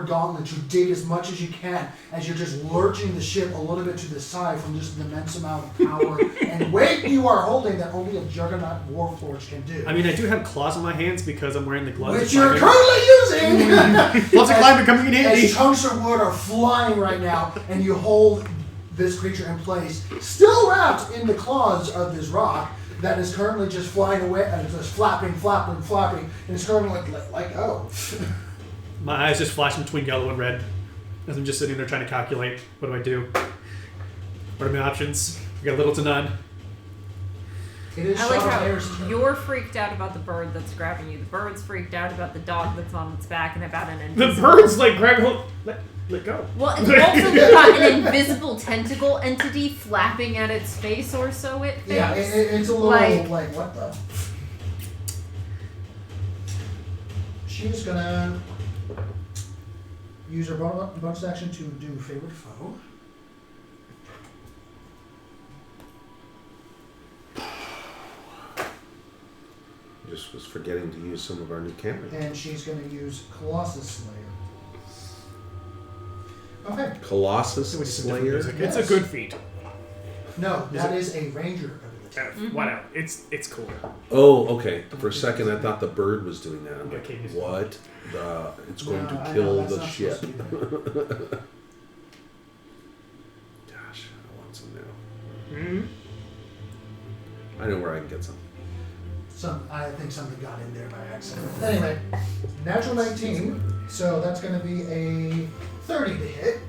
gauntlet to dig as much as you can as you're just lurching the ship a little bit to the side from just an immense amount of power and weight you are holding that only a Juggernaut Warforged can do. I mean, I do have claws on my hands because I'm wearing the gloves. Which you're currently using! Gloves of climbing coming in handy. As chunks of wood are flying right now, and you hold this creature in place, still wrapped in the claws of this rock that is currently just flying away and just flapping, and it's currently like oh. My eyes just flashing between yellow and red as I'm just sitting there trying to calculate. What do I do? What are my options? I got little to none. It is I like shot how airs. you're freaked out about the bird that's grabbing you. The bird's freaked out about the dog that's on its back and about an The invisible... bird's like, grab hold. Let go. Well, it's also got an invisible tentacle entity flapping at its face or so it thinks. Yeah, it's a little like what the? She's gonna use her bonus action to do favorite foe. Just was forgetting to use some of our new cameras. And she's gonna use Colossus Slayer. Okay. Colossus It was just a Slayer. different music. It's a good feat. No, that is a ranger ability. Whatever. It's cool. Oh, okay. For a second, I thought the bird was doing that. I'm like, Okay, he's- what? It's going No, to I know, kill that's the not ship. supposed to be Gosh, I want some now. I know where I can get some. I think something got in there by accident. Anyway, natural 19. So that's going to be a 30 to hit.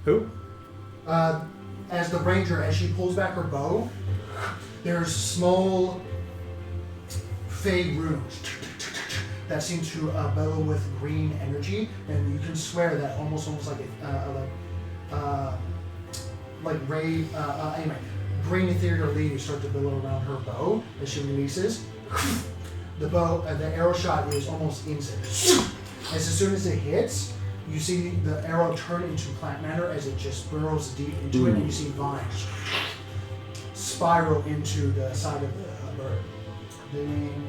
Who? As the ranger, as she pulls back her bow, there's small fade runes that seem to bellow with green energy, and you can swear that almost anyway, green ethereal leaves start to billow around her bow as she releases. The arrow shot is almost instant. As soon as it hits, you see the arrow turn into plant matter as it just burrows deep into it, and you see vines spiral into the side of the bird. Doing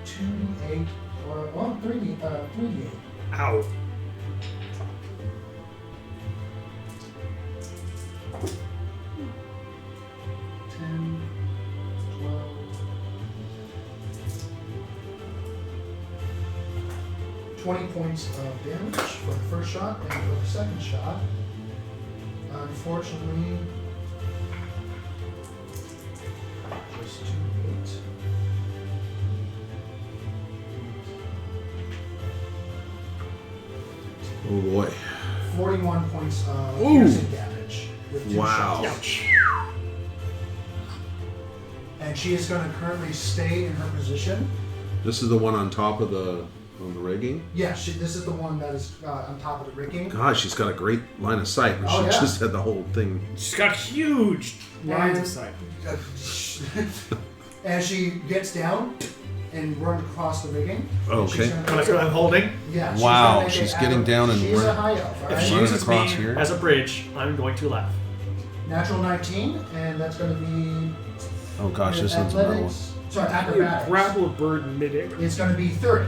2d8 or 3d8. Ow. Ten, 12. 20 points of damage for the first shot, and for the second shot, unfortunately, just 2d8. Oh boy. 41 points of piercing damage with 2 Wow. shots. And she is going to currently stay in her position. This is the one on top of the rigging. Yeah, this is the one that is on top of the rigging. God, she's got a great line of sight. She yeah. just had the whole thing. She's got huge lines of And- sight. As she gets down and runs across the rigging. Okay. she's gonna That's what I'm holding. Yeah, she's Wow, gonna make she's it getting out- down and she's a running- high elf, If alright? she Running uses across me here. as a bridge, I'm going to laugh. Natural 19, and that's going to be Oh gosh, this one's another one. athletics. Sorry, You acrobatics. grapple a bird midair. It's going to be 30.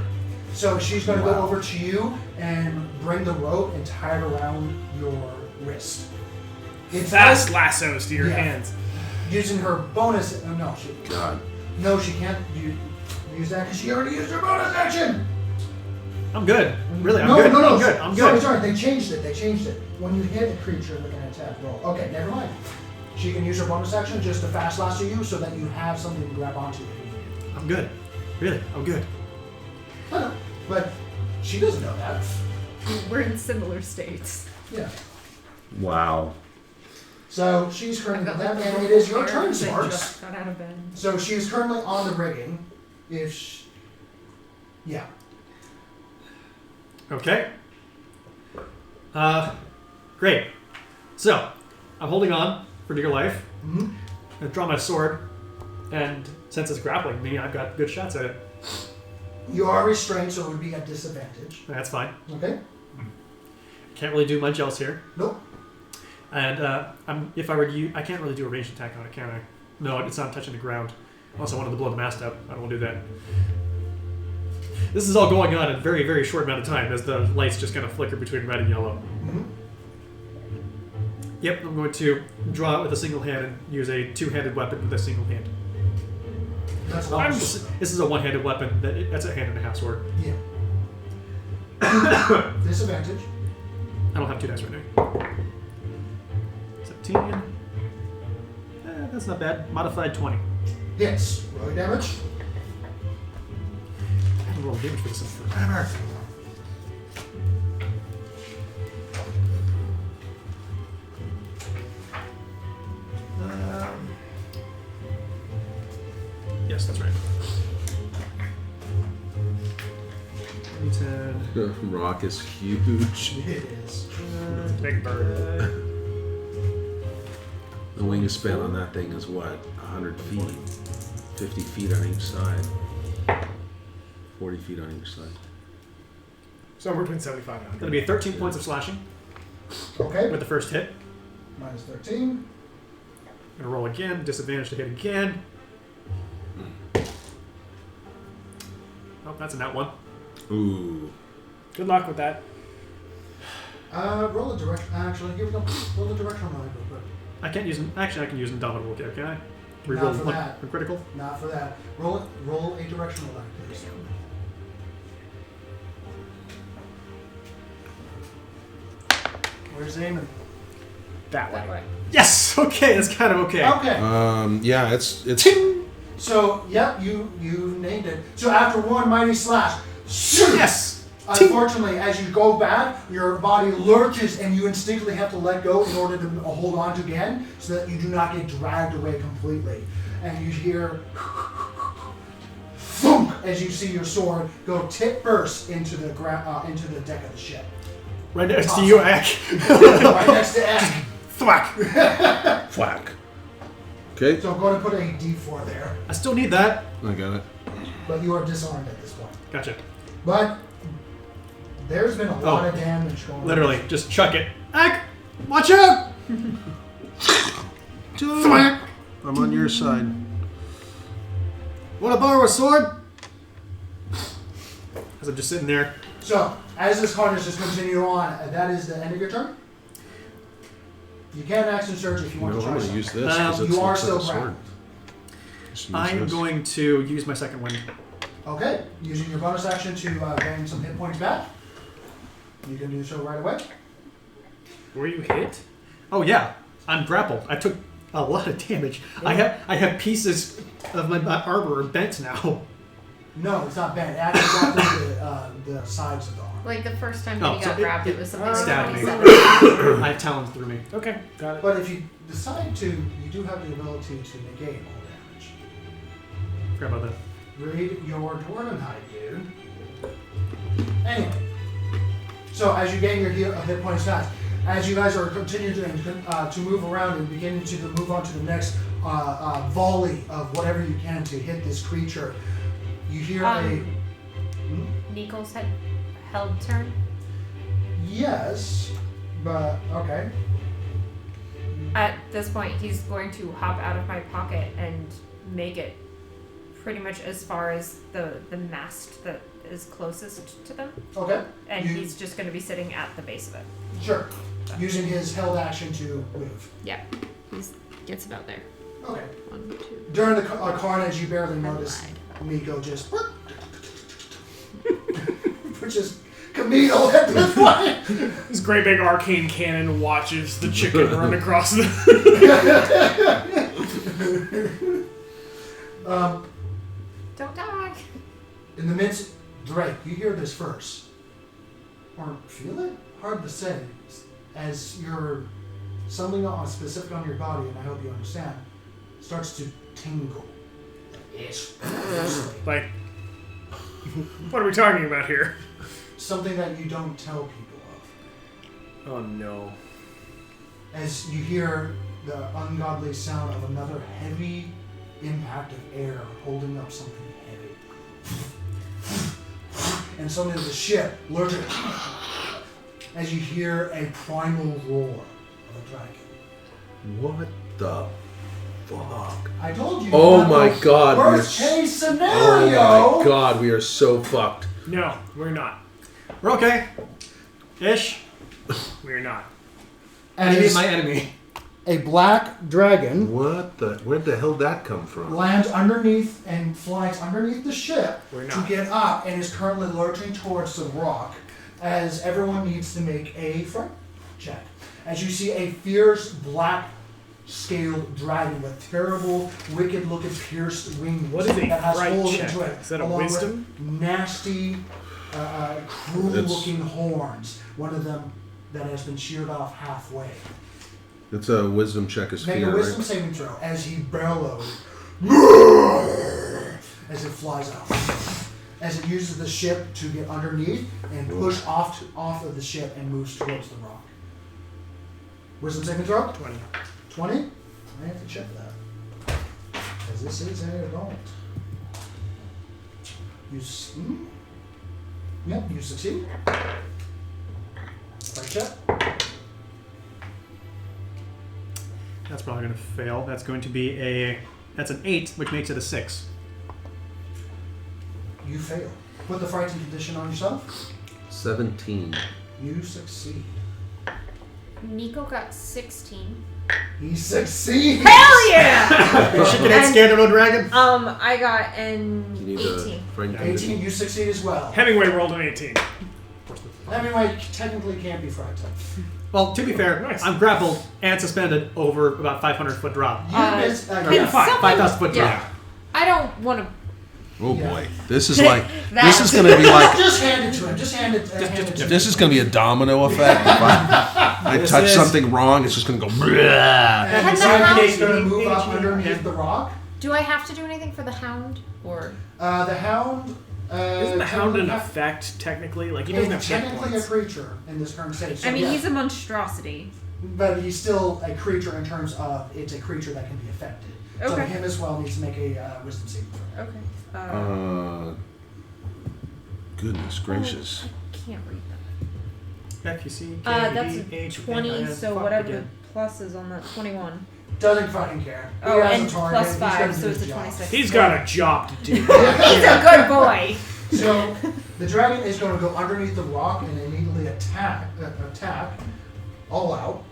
So she's going to go Wow. over to you and bring the rope and tie it around your wrist. It's Fast lassos to your Yeah. hands. using her bonus. God. No, she can't use that because she already used her bonus action. I'm good. Really, I'm no, good. No, no, I'm good. I'm sorry, good. Sorry, they changed it. When you hit a creature with an attack roll. Okay, never mind. She can use her bonus action just to fast lasso you so that you have something to grab onto. I'm good. Really, I'm good. I know, but she doesn't know that. We're in similar states. Yeah. Wow. So she's I've currently got that, like and the it is your hair turn, that Sparks. just got out of bed. So she is currently on the rigging. Yeah. Okay. Great. So, I'm holding on for dear life. Mm-hmm. I draw my sword, and since it's grappling me, I've got good shots at it. You are restrained, so it would be a disadvantage. That's fine. Okay. Can't really do much else here. Nope. And if I were to use, I can't really do a ranged attack on it, can I? No, it's not touching the ground. Also, I wanted to blow the mast up. I don't want to do that. This is all going on in a very, very short amount of time as the lights just kind of flicker between red and yellow. Mm-hmm. Yep, I'm going to draw it with a single hand and use a two-handed weapon with a single hand. That's I'm long. s- This is a one-handed weapon. That's a hand and a half sword. Yeah. Disadvantage. I don't have 2 dice right now. 17. That's not bad. Modified 20. Hits. Roll damage. I haven't rolled damage for this in forever. Yes, that's right. 10. The rock is huge. It is. Big bird. The wingspan on that thing is what? 100 feet. 50 feet on each side. 40 feet on each side. Somewhere between 75 and Going 100. to be 13 points of slashing Okay. with the first hit. Minus 13. Going to roll again. Disadvantage to hit again. Oh, that's a nat 1. Ooh. Good luck with that. Roll a direct. Actually, here we go. Roll a directional line real quick. I can't use. Actually, I can use Indomitable here, can I? Not Reroll for one that. for critical. Not for that. Roll a directional line, please. Where's Eamon? That That way. way. Yes. Okay, that's kind of okay. Okay. Yeah, it's So, yep, you named it. So after one mighty slash, shoot! Yes. Unfortunately, as you go back, your body lurches and you instinctively have to let go in order to hold on to again so that you do not get dragged away completely. And you hear thunk as you see your sword go tip first into the into the deck of the ship. Right next to you, Ack. Right next to Eck. Thwack. Flack. Okay, So I'm going to put a D4 there, I still need that. I got it. but you are disarmed at this point. Gotcha. But there's been a lot of damage going on. Literally, just chuck it. Ack, watch out! Thwack. I'm on your side. Want to borrow a sword? As I'm just sitting there. So, as this carnage just continue on, that is the end of your turn. You can action surge if you want No, to I'm try going to something. use this because it you are looks like still a sword. grounded. Just use I'm this. going to use my second wind. Okay, using your bonus action to gain some hit points back. You can do so right away. Were you hit? Oh yeah, I'm grappled. I took a lot of damage. I have pieces of my armor bent now. No, it's not bad. It actually got through the sides of the arm. Like the first time Oh, that he so got grabbed, it was something like stabbed me. 27. I have talons through me. Okay, got it. But if you decide to, you do have the ability to negate all damage. Forgot about that. Read your Dwarvenhide, dude. Anyway, so as you gain your hit points fast, as you guys are continuing to move around and beginning to move on to the next volley of whatever you can to hit this creature, you hear Nico's had held turn. yes, but okay. At this point, he's going to hop out of my pocket and make it pretty much as far as the mast that is closest to them. Okay. And he's just going to be sitting at the base of it. Sure. Using his held action to move. Yeah, he gets about there. Okay. 1, 2. During the carnage, you barely notice lied. Nico just pushes Camino at this point. This great big arcane cannon watches the chicken run across the. Don't die. In the midst, Drake, you hear this first. Or feel it? Hard to say. As you're something specific on your body, and I hope you understand, starts to tingle. Itch. Like, what are we talking about here? Something that you don't tell people of. Oh no. As you hear the ungodly sound of another heavy impact of air holding up something heavy. And suddenly the ship lurches as you hear a primal roar of a dragon. What the fuck? I told you. Oh not my the god. Worst we're case Oh scenario. my god, we are so fucked. No, we're not. We're okay. Ish. We're not. Enemy As my enemy. a black dragon What the? Where the hell did that come from? lands underneath and flies underneath the ship We're to not. get up and is currently lurching towards the rock as everyone needs to make a fright check. As you see a fierce black scaled dragon with terrible, wicked looking pierced wings What is a that has fright holes check? into it. Is that a along with wisdom? nasty, cruel It's- looking horns. One of them that has been sheared off halfway. It's a wisdom check is Make fear, a wisdom right? saving throw as he bellows as it flies out. As it uses the ship to get underneath and push off of the ship and moves towards the rock. Wisdom saving throw? 20. 20? I have to check that. Because this is an adult. Yep, you succeed. Right check. That's probably going to fail. That's going to be that's an 8, which makes it a 6. You fail. Put the frightened condition on yourself. 17. You succeed. Nico got 16. He succeeds. Hell yeah! She can hit scared of no dragon. I got an You need 18. a frightened 18, condition. you succeed as well. Hemingway rolled an 18. Hemingway technically can't be frightened. Well, to be fair, Nice. I'm grappled and suspended over about 500-foot drop. You miss, Can yeah. someone- 5,000-foot drop. Yeah. I don't want to. Oh Yeah. boy, this is like That- this is going to be like Just hand it to him. Just hand it to him. this is going to be a domino effect. If I This touch is- something wrong, it's just going to go. Bleh. And Can the the sidekick's hound- going to move up underneath the rock. Do I have to do anything for the hound? Or. The hound. Isn't the hound an technically- effect, technically? Like, he doesn't have He's hit technically a points. creature in this current stage. So I mean, yeah. he's a monstrosity. But he's still a creature in terms of it's a creature that can be affected. So Okay. him as well needs to make a wisdom saving throw. Okay. Goodness gracious. I can't read that. FUC, That's 20, so whatever the plus is on that, 21. Doesn't fucking care. He Oh, has and a target. plus He's 5, gonna so do it's a his job. 26. He's got a job to do. He's a good boy. So the dragon is going to go underneath the rock and immediately attack all out.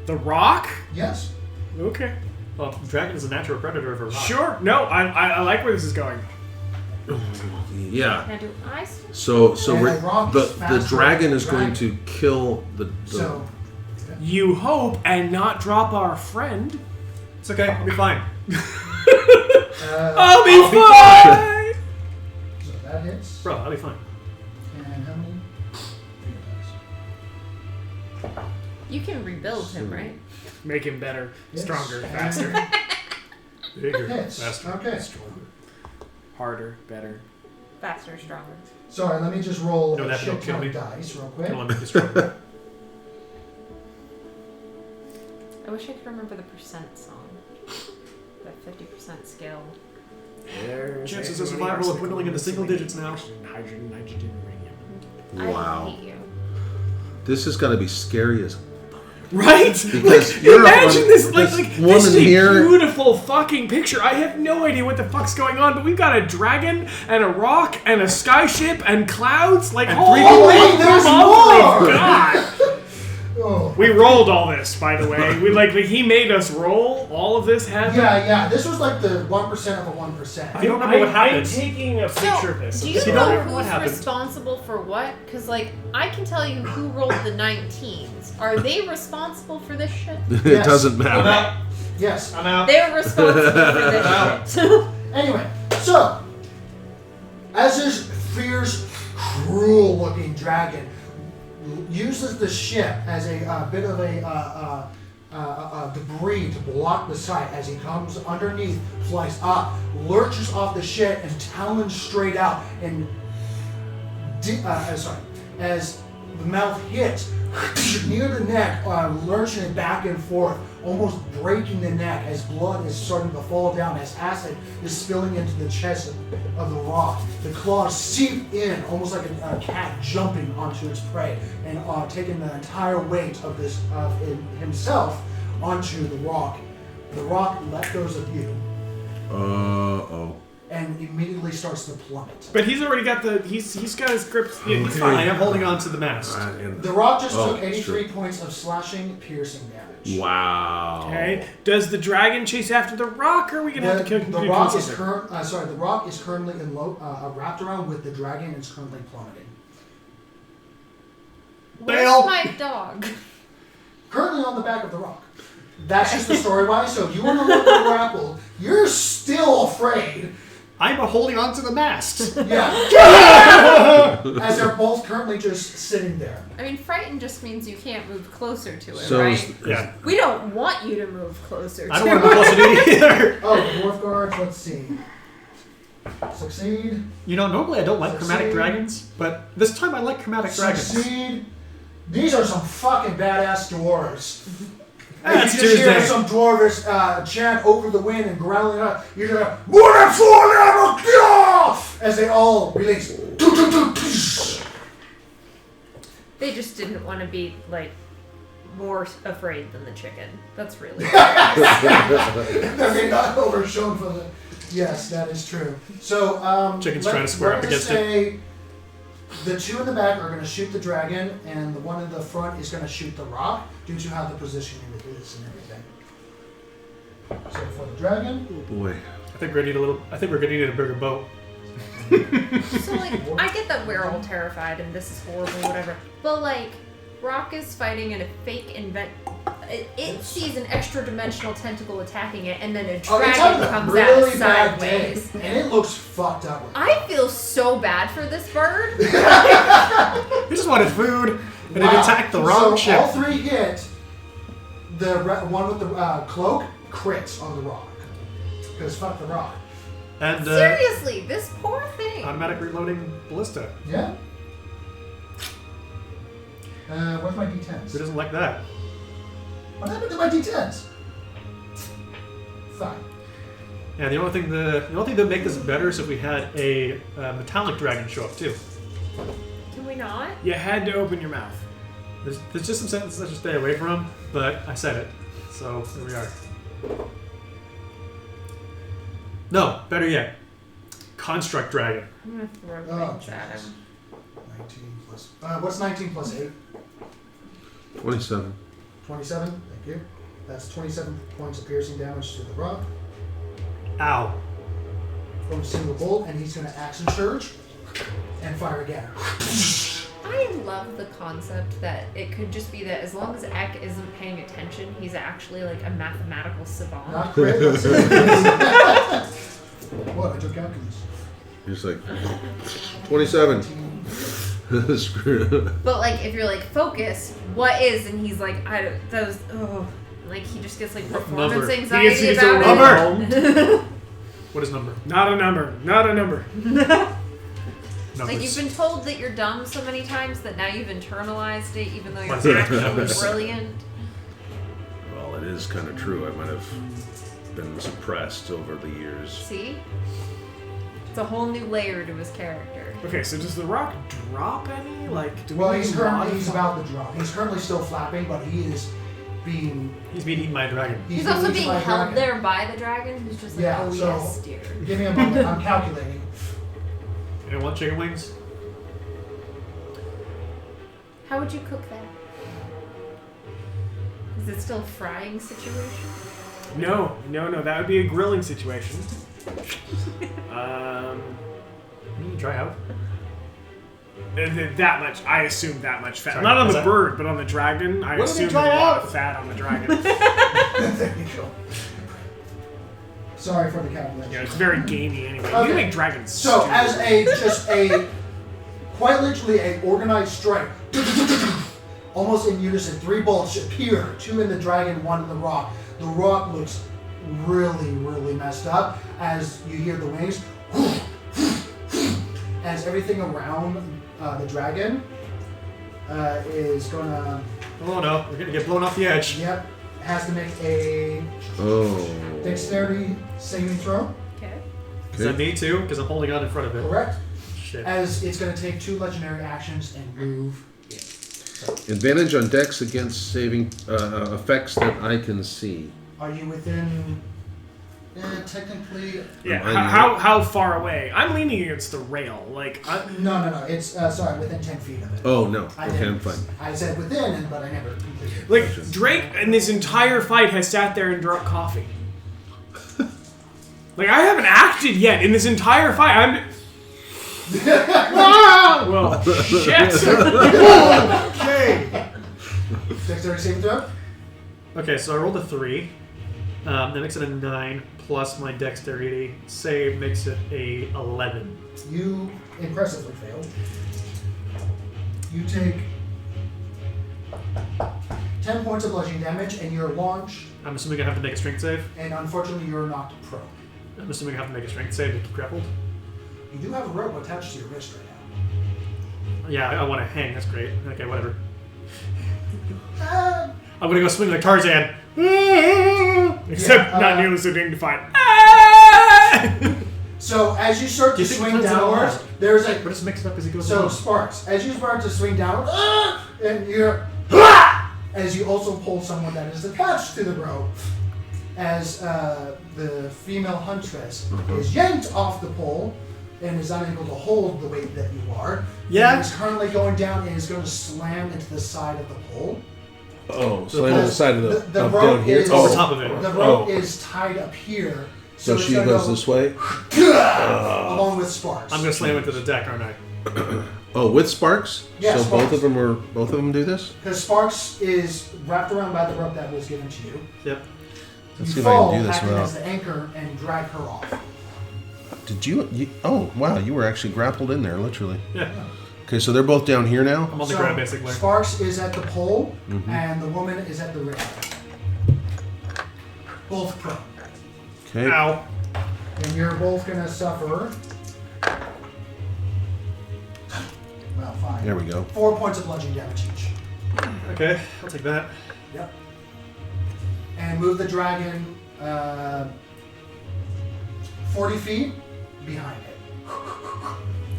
The Rock? Yes. Okay. Well, dragon is a natural predator of a rock. Sure. No, I like where this is going. Yeah. Now, do I still? So And we're, the rock the is faster dragon than is the going dragon. to kill the So You hope and not drop our friend. It's okay. I'll be fine. I'll be I'll be fine. so that hits. Bro, I'll be fine. And how many? You can rebuild him, right? Make him better, Yes. stronger, faster, Bigger, Hits. faster, Okay. stronger. harder, better. Faster, stronger. Sorry, let me just roll No, a that shit don't kill ton me. of dice real quick. Come on, make it stronger. I wish I could remember the percent song. That 50% scale. Chances of survival are dwindling into single digits now. Hydrogen, nitrogen, uranium. Wow. I hate you. This is going to be scary as. Right? Because Like, you're imagine this, this like woman this is a here- beautiful fucking picture. I have no idea what the fuck's going on, but we've got a dragon and a rock and a skyship and clouds. Like, And holy wait, there's moly, more! God! Oh. We rolled all this, by the way. We like he made us roll. All of this happened. Yeah. This was like the 1% of a 1%. I don't remember what I'm happened. taking a So, picture of this. do If you you don't know remember what who's happened- responsible for what? Because, like, I can tell you who rolled the 19s. Are they responsible for this shit? It Yes. doesn't I'm matter. out. Yes. I'm out. They're responsible for this shit. Anyway, so as this fierce, cruel-looking dragon uses the ship as a bit of a debris to block the sight as he comes underneath, flies up, lurches off the ship, and talons straight out, and as the mouth hits near the neck, lurching it back and forth, almost breaking the neck as blood is starting to fall down, as acid is spilling into the chest of the rock. The claws seep in, almost like a cat jumping onto its prey, and taking the entire weight of himself onto the rock. The rock let goes of you Oh. and immediately starts to plummet. But he's already got he's got his grip. Yeah, he's I fine. am holding on to the mast. The rock just Oh, took 83 sure. points of slashing, piercing damage. Wow. Okay. Does the dragon chase after the rock, or are we gonna have to kill The rock is something? the rock is currently in wrapped around with the dragon and is currently plummeting. Bail. Where's my dog? Currently on the back of the rock. That's just the story wise. So you want to look at grapple. You're still afraid. I'm holding on to the mast. Yeah. As they're both currently just sitting there. I mean, frightened just means you can't move closer to it, So right? Yeah. We don't want you to move closer to I don't want to be close to it either. Oh, the dwarf guards. Let's see. Succeed. You know, normally I don't like chromatic Succeed. dragons, but this time I like chromatic dragons. Succeed. These are some fucking badass dwarves. And That's you just hear Tuesday. some dwarves chant over the wind and growling up. You hear "More forever!" as they all release. They just didn't want to be, like, more afraid than the chicken. That's really They're not overshown for the. Yes, that is true. So, Chicken's trying to square up let's against it. say the two in the back are going to shoot the dragon, and the one in the front is going to shoot the rock due to how the positioning it is and everything. So for the dragon, Oh boy. I think we're gonna need a bigger boat. So, like, I get that we're all terrified and this is horrible, whatever. But, like, rock is fighting and a fake it sees an extra dimensional tentacle attacking it, and then a dragon comes really out bad day, sideways. and it looks fucked up. I feel so bad for this bird. He just wanted food, and it attacked the wrong ship. All 3 hit. The one with the cloak crits on the rock. Because fuck the rock. And Seriously, this poor thing. automatic reloading ballista. Yeah? Where's my D10s? Who doesn't like that? What happened to my D10s? Fine. Yeah, the only thing that would make this better is if we had a metallic dragon show up too. Can we not? You had to open your mouth. There's just some sentences I should stay away from, but I said it, so here we are. No, better yet, construct dragon. I'm gonna throw Oh, things at him. 19 plus... what's 19 plus 8? 27. 27? Thank you. That's 27 points of piercing damage to the rock. Ow. From a single bolt, and he's going to action surge and fire again. I love the concept that it could just be that as long as Ek isn't paying attention, he's actually like a mathematical savant. Not great. What? I took calculus. You're just like 27. Screw it. But like, if you're like, focus, what is? And he's like, I don't, those, oh. Like, he just gets like performance Number. anxiety He gets about a it. What is number? Not a number. Not a number. Like, you've been told that you're dumb so many times that now you've internalized it, even though you're What's that? actually brilliant. Well, it is kind of true. I might have been suppressed over the years. See? It's a whole new layer to his character. Okay, so does the rock drop any? Like, do Well, we he's modify- about to drop. He's currently still flapping, but he is being... He's being eaten by a dragon. He's also eaten being by a held dragon. there by the dragon, who's just like, Yeah, oh so- yes, dear. Give me a moment. I'm calculating. Anyone want chicken wings? How would you cook that? Is it still a frying situation? No, that would be a grilling situation. Try out. That much, I assume that much fat. Sorry, Not on is the that- bird, but on the dragon, I What did assume they there's a try lot out? of fat on the dragon. There you go. Sorry for the calculation. Yeah, it's very gamey anyway. You Okay. can make dragons So, stupid. as quite literally a organized strike, almost in unison, 3 bolts appear, 2 in the dragon, 1 in the rock. The rock looks really, really messed up as you hear the wings, as everything around the dragon is gonna, Oh no, we're gonna get blown off the edge. yep, has to make a Oh. dexterity saving throw. Okay. Is that me too? Because I'm holding on in front of it. Correct. Shit. As it's going to take 2 legendary actions and move it. Advantage on dex against saving effects that I can see. Are you within? Technically. Yeah, I know. how far away? I'm leaning against the rail. Like, No. It's sorry, within 10 feet of it. Oh no. I Okay, didn't- I'm fine. I said within, but I never completed. like Drake in this entire fight has sat there and drunk coffee. Like, I haven't acted yet in this entire fight. I'm. Ah! Well, shit. Okay. Dexterity saving throw. Okay, so I rolled a 3. That makes it a 9 plus my dexterity save makes it a 11. You impressively failed. You take 10 points of bludgeoning damage, and your launch. I'm assuming I have to make a strength save. And unfortunately, you're knocked prone. I'm assuming I have to make a strength save to keep grappled. You do have a rope attached to your wrist right now. Yeah, I want to hang. That's great. Okay, whatever. Uh, I'm gonna go swing like Tarzan. Except Yeah, not nearly so dignified. So as you start Do to you think swing it depends on downwards, what? there's But a just mix it up as it goes so along. sparks. As you start to swing downwards, and you're as you also pull someone that is attached to the rope, as the female huntress is yanked off the pole and is unable to hold the weight that you are. Yeah. And is currently going down and is going to slam into the side of the pole. Oh, so I'm on the side of the up rope down here. is Over top of it. The rope Oh. is tied up here. So it's she gonna goes go this way. along with sparks. I'm gonna slam into the deck, aren't I? Oh, with Sparks? Yeah, so Sparks. both of them do this? Because Sparks is wrapped around by the rope that was given to you. Yep. Let's You see if I fall, can do this acting without. as the anchor, and drag her off. Did you? Oh, wow! You were actually grappled in there, literally. Yeah. Okay, so they're both down here now. I'm on the ground basically. Sparks is at the pole, Mhm. and the woman is at the rail. Both prone. Okay. Ow. And you're both gonna suffer. Well, fine. There we go. 4 points of bludgeoning damage each. Okay, I'll take that. Yep. And move the dragon 40 feet behind it.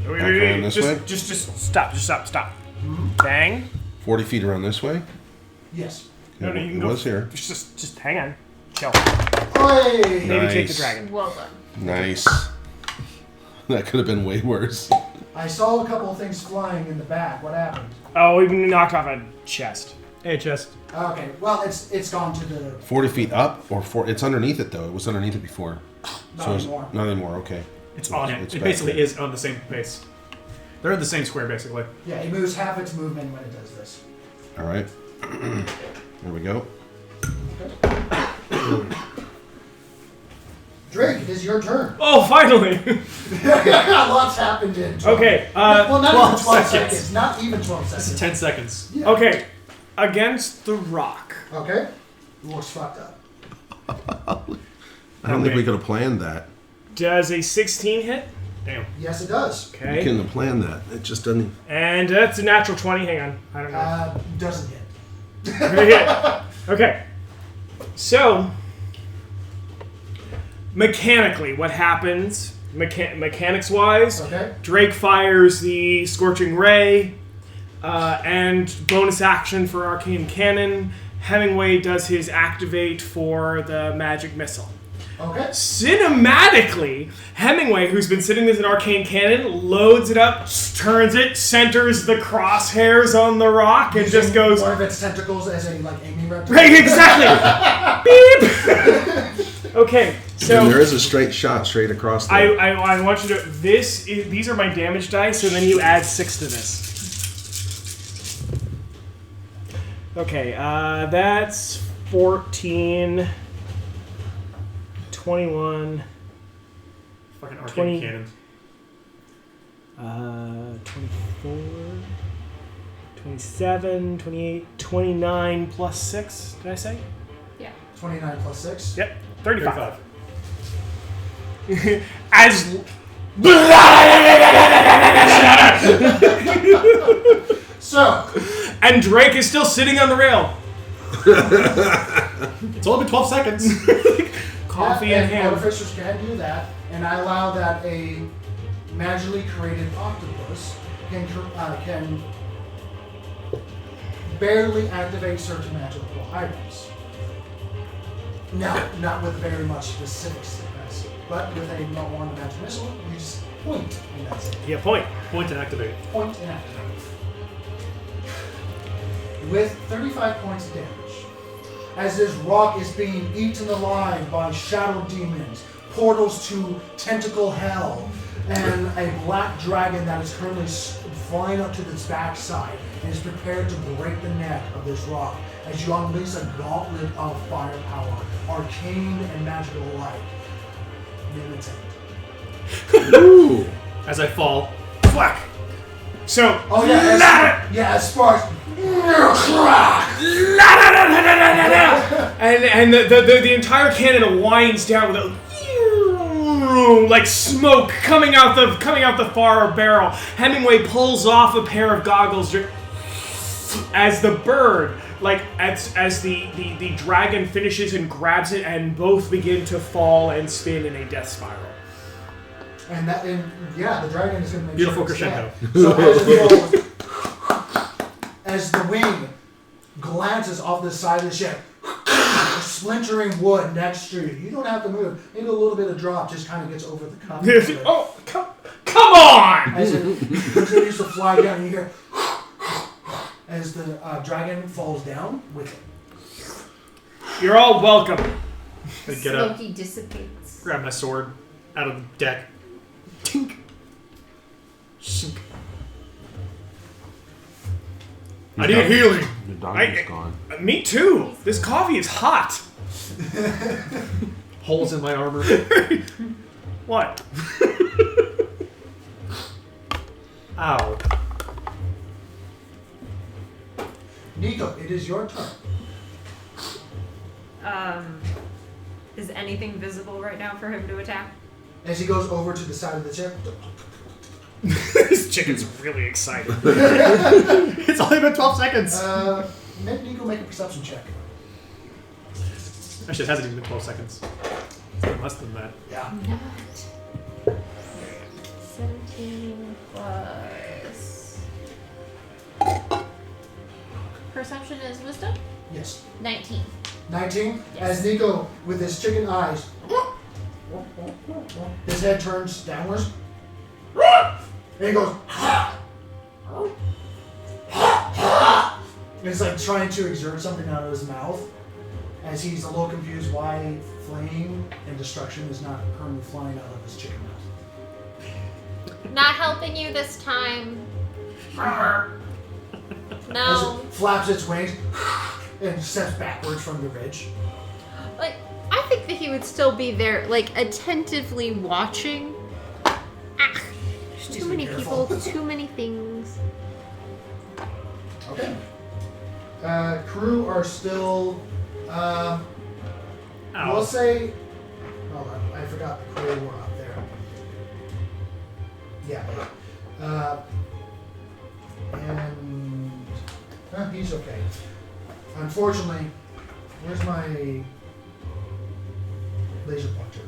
Wait, Back around this way? Just stop. Stop. Bang. 40 feet around this way. Yes. No, you can it go. was here. Just hang on. Chill. Oi! Maybe take the Nice. dragon. Well done. Nice. That could have been way worse. I saw a couple of things flying in the back. What happened? Oh, we knocked off a chest. Hey, chest. Okay, well, it's gone to the... 40 feet up or it's underneath it though. It was underneath it before. Not So it's anymore. not anymore. Okay. It's on it. It's It back basically there. is on the same pace. They're in the same square, basically. Yeah, it moves half its movement when it does this. All right. There we go. Drake, it is your turn. Oh, finally. Lots happened in 12. Okay. Well, not 12 even 12 seconds. seconds. Not even 12 This is seconds. 10 seconds. Yeah. Okay. Against the rock. Okay. Looks fucked up. I don't think we Okay. could have planned that. Does a 16 hit? Damn. Yes, it does. We Okay. couldn't have planned that. It just doesn't. And that's a natural 20. Hang on. I don't know. Doesn't hit. Okay. So, mechanically, what happens, mechanics-wise, Okay. Drake fires the Scorching Ray, and bonus action for Arcane Cannon. Hemingway does his activate for the Magic Missile. Okay. Cinematically, Hemingway, who's been sitting with an Arcane Cannon, loads it up, turns it, centers the crosshairs on the rock, and just goes... One of its tentacles as a, like, aiming reptile. Right, exactly! Beep! Okay, so... And there is a straight shot straight across the. I want you to... These are my damage dice, and then you add 6 to this. Okay, that's 14... 21... Fucking arcane 20. cannon. 24... 27, 28, 29 plus 6, did I say? 29 plus 6. Yep, 35. 35. As... So, And Drake is still sitting on the rail. It's only been 12 seconds. Coffee yeah, in and hand. artificers can do that, and I allow that a magically created octopus can barely activate certain magical items. Now, not with very much specifics, but with a one magic missile, you just point, and that's it. Yeah, point. Point and activate. Point and activate. With 35 points of damage. As this rock is being eaten alive by shadow demons, portals to tentacle hell, and a black dragon that is currently flying up to its backside and is prepared to break the neck of this rock as you unleash a gauntlet of firepower, arcane and magical alike. Militant. Ooh. As I fall. Whack. So... Oh yeah, as Sparks. And the entire cannon winds down with a like smoke coming out the far barrel. Hemingway pulls off a pair of goggles as the bird, like as the dragon finishes and grabs it, and both begin to fall and spin in a death spiral. And the dragon is going to make Beautiful sure it's crescendo. dead. So as it falls, as the wing glances off the side of the ship, splintering wood next to you. You don't have to move. Maybe a little bit of drop just kind of gets over the cup. Oh, come on! As it continues to fly down, you hear as the dragon falls down with it. You're all welcome. I get up, Smoky dissipates. grab my sword out of the deck. Tink. Shink. I need healing. The doggy's gone. Me too. This coffee is hot. Holes in my armor. What? Ow. Nico, it is your turn. Is anything visible right now for him to attack? As he goes over to the side of the chip. This chicken's really excited. It's only been 12 seconds. Make Nico make a perception check. Actually, it hasn't even been 12 seconds. It's been less than that. Yeah. Not. 17 plus. Perception is wisdom? Yes. 19. 19. Yes. As Nico, with his chicken eyes, his head turns downwards. And he goes, and it's like trying to exert something out of his mouth. As he's a little confused why flame and destruction is not currently flying out of his chicken mouth. Not helping you this time. As No. it flaps its wings and steps backwards from the ridge. Like, I think that he would still be there, like, attentively watching. Ah, there's Please too be many careful. people, too many things. Okay. Crew are still, Ow. we'll say, hold on, I forgot the crew were up there. Yeah. And he's okay. Unfortunately, where's my laser pointer?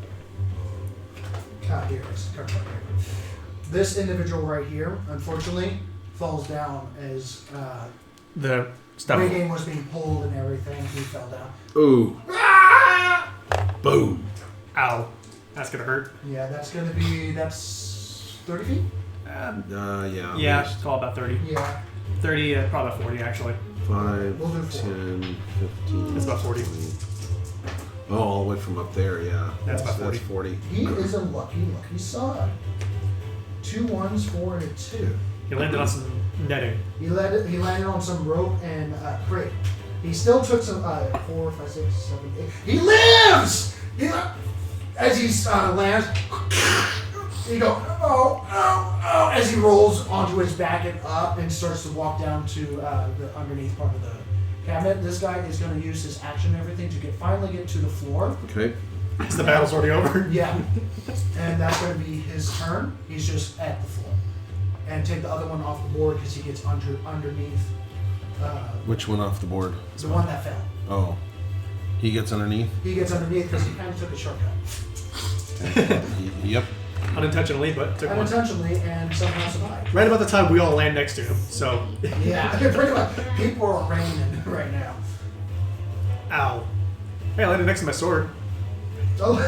Ah, here it is. Right here. This individual right here, unfortunately, falls down as The stuff. Regain was being pulled and everything. He fell down. Ooh. Boom. Ow. That's gonna hurt. Yeah, that's 30 feet? Yeah. Yeah, at least. it's all about 30. Yeah. 30, probably about 40 actually. 5, We'll do 4. 10, 15. It's about 40. 20. Oh, all the way from up there, yeah. That's about That's 40. He is a lucky sod. 2 1s, 4, and a 2. He landed on some netting. He landed on some rope and crate. He still took some 4, 5, 6, 7, 8. He lives! As he lands, he goes, oh, as he rolls onto his back and up and starts to walk down to the underneath part of the cabinet. This guy is going to use his action and everything to finally get to the floor. Okay. Is the battle's already over? Yeah. And that's going to be his turn. He's just at the floor. And take the other one off the board because he gets underneath Which one off the board? the one that fell. Oh. He gets underneath? He gets underneath because he kind of took a shortcut. Yep. Unintentionally, but took one. Unintentionally and somehow survived. Right about the time we all land next to him, so. Yeah, pretty much. People are raining right now. Ow. Hey, I landed next to my sword. Oh,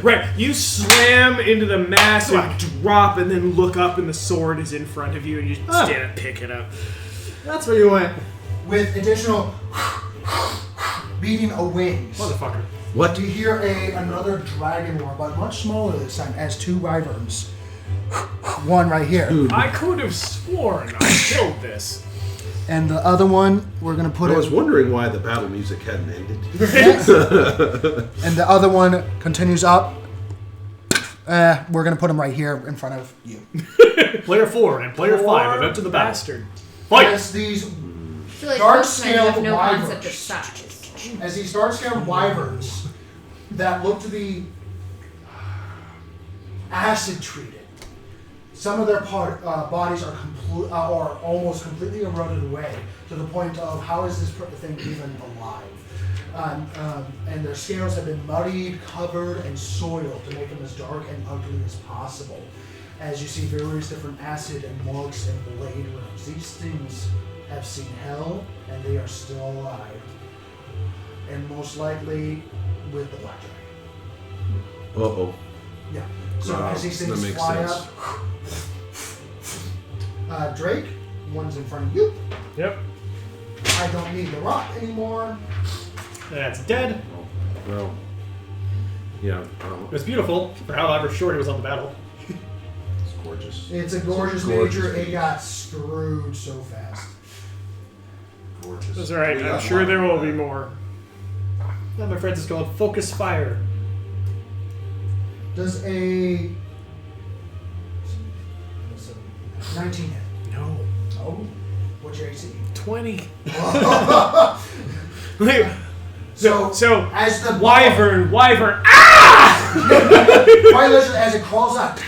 Right, you slam into the massive drop and then look up and the sword is in front of you and you stand and pick it up. That's where you went. with additional beating of wings. Motherfucker. What? You hear another dragon roar, but much smaller this time, as 2 wyverns. One right here. I could have sworn I killed this. And the other one, we're going to put I was it... wondering why the battle music hadn't ended. Yes. And the other one continues up. We're going to put him right here in front of you. Player 4 and player 5 event to the battle. Bastard. Fight! As these I feel like dark most men have scaled no wyverns. concept of size. As these dark scaled wyverns that look to be acid treated. Some of their bodies are are almost completely eroded away to the point of how is this thing even alive? And their scales have been muddied, covered, and soiled to make them as dark and ugly as possible. As you see various different acid and marks and blade wounds. These things have seen hell and they are still alive. And most likely with the black dragon. Uh-oh. Yeah. So as these that things makes fly sense. up, Drake, one's in front of you. Yep. I don't need the rock anymore. That's dead. Well, yeah. It was beautiful for however short it was on the battle. It's gorgeous. It's a gorgeous Gorgeous miniature. It piece. got screwed so fast. torches. That's all right. We I'm got sure one. there will be more. Now, my friends, it's called Focus Fire. Does a 19 hit? No. Oh, what's your AC? 20. So as the wyvern. Fire lizard, as it crawls up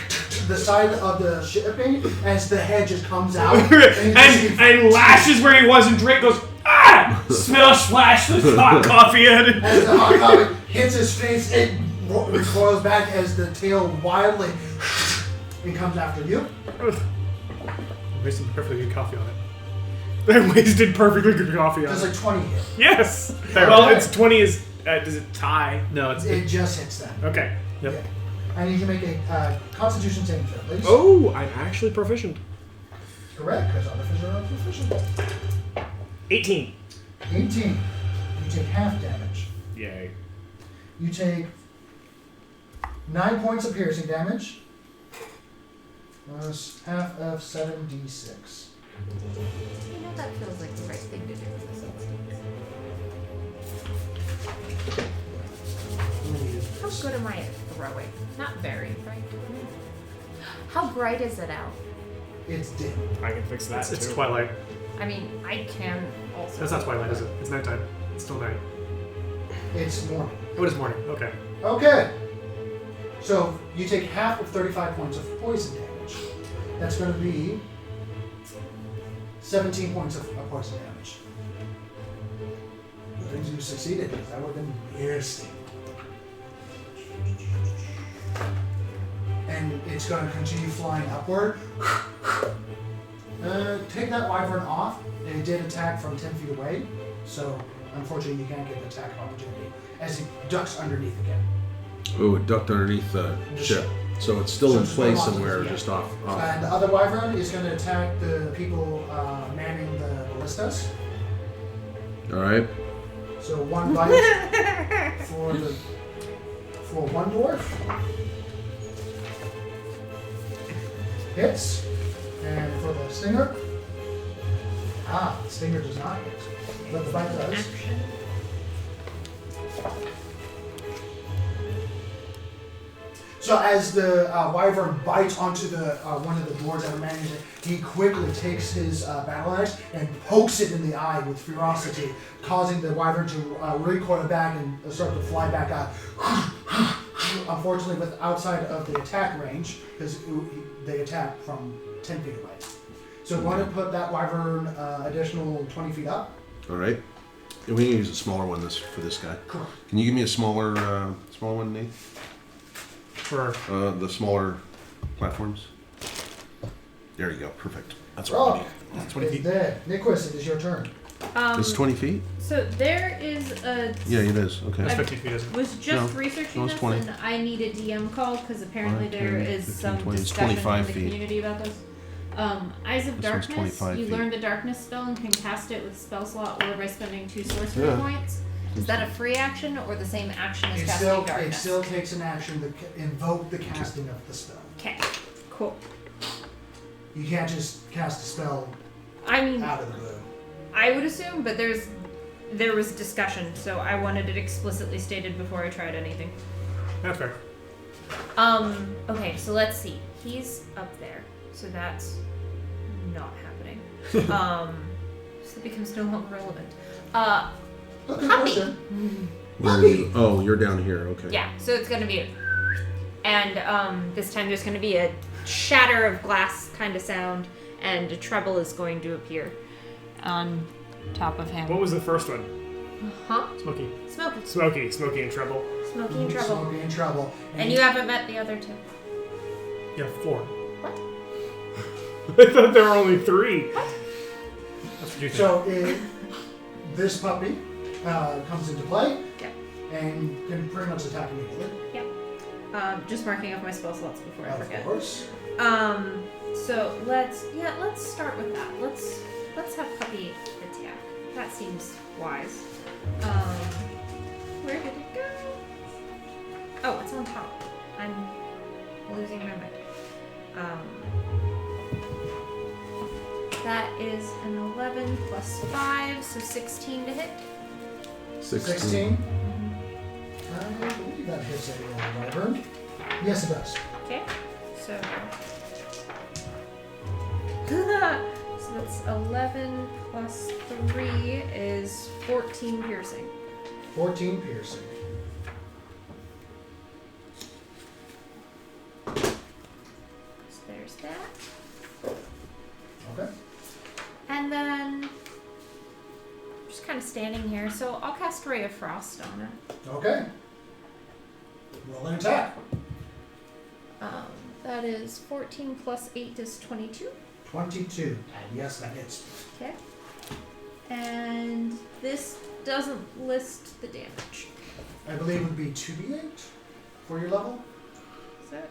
the side of the shipping, as the head just comes out and lashes where he was, and Drake goes, ah! Splash the hot coffee at it. As the hot coffee hits his face, it recoils back as the tail wildly and comes after you. There's some perfectly good coffee on it. They wasted perfectly good coffee on Does it. like 20 hit? Yes. Fair. Well, it's 20 is. Does it tie? No, it's It just hits them. Okay. Yep. Yeah. I need to make a Constitution saving throw, please. Oh, I'm actually proficient. Correct, because artificers are proficient. 18. 18. You take half damage. Yay. You take 9 points of piercing damage. Plus half of 7d6. You know that feels like the right thing to do in this instance. How good am I at throwing? Not very, right? How bright is it out? It's dim. I can fix that It's too. twilight. I mean, I can also. That's not twilight, is it? It's nighttime. It's still night. It's morning. Oh, it is morning. Okay. Okay. So you take half of 35 points of poison damage. That's going to be 17 points of poison damage. Good things you succeeded, because that would have been nasty. And it's going to continue flying upward. Take that wyvern off. It did attack from 10 feet away, so unfortunately you can't get the attack opportunity as it ducks underneath again. Oh, it ducked underneath the ship. So it's still So in it's place still on somewhere, the- just off. And the other wyvern is going to attack the people manning the ballistas. All right. So one bite for one dwarf. Hits. And for the stinger. The stinger does not hit. But the bite does. Action. So as the wyvern bites onto the one of the dwarves that are managing it, he quickly takes his battle axe and pokes it in the eye with ferocity, causing the wyvern to recoil back and start to fly back out. Unfortunately, with outside of the attack range, because they attack from 10 feet away. So we want to put that wyvern additional 20 feet up. All right. And we can use a smaller one for this guy. Correct. Can you give me a smaller one, Nate? For The smaller platforms. There you go. Perfect. That's what we Oh, need. That's 20 it's feet. dead. Nicholas, it is your turn. It's 20 feet? So there is a. Yeah, it is. Okay. That's 15 feet, isn't it? Was just No, researching no, it's this, 20. and I need a DM call because apparently 5, there 10, is 15, some 20, it's discussion in 25 the feet. community about this. Eyes of This one's Darkness. 25 You feet. learn the darkness spell and can cast it with spell slot or by spending 2 sorcery Yeah. points. Is that a free action or the same action as It casting still, darkness? it still takes an action to invoke the casting of the spell. Okay, cool. You can't just cast a spell I mean, out of the blue. I would assume, but there was discussion, so I wanted it explicitly stated before I tried anything. That's fair. Okay, so let's see. He's up there, so that's not happening. So it becomes no longer relevant. Look, good Puppy. question. Where are you? Oh, you're down here. Okay. Yeah, so it's gonna be and this time there's gonna be a shatter of glass kind of sound, and a treble is going to appear on top of him. What was the first one? Huh? Smoky. Smoky. Smoky and Treble. Smoky and treble. Smoky and trouble. And you haven't met the other 2. Yeah, 4. What? I thought there were only 3. That's what you think. So this puppy comes into play Yep. and can pretty much attack immediately. Just marking off my spell slots before I Of forget. course. So let's start with that. Let's have puppy attack. That seems wise. Where did it go? Oh, it's on top. I'm losing my mind. That is an 11 plus 5, so 16 to hit. 16. I believe that hits a wyvern. Yes, it does. Okay, so. So that's 11 plus 3 is 14 piercing. 14 piercing. So there's that. Okay. And then. Just kind of standing here, so I'll cast Ray of Frost on it. Okay. Roll an attack. That is 14 plus 8 is 22. 22. And yes, that hits. Okay. And this doesn't list the damage. I believe it would be 2d8 for your level. Is that?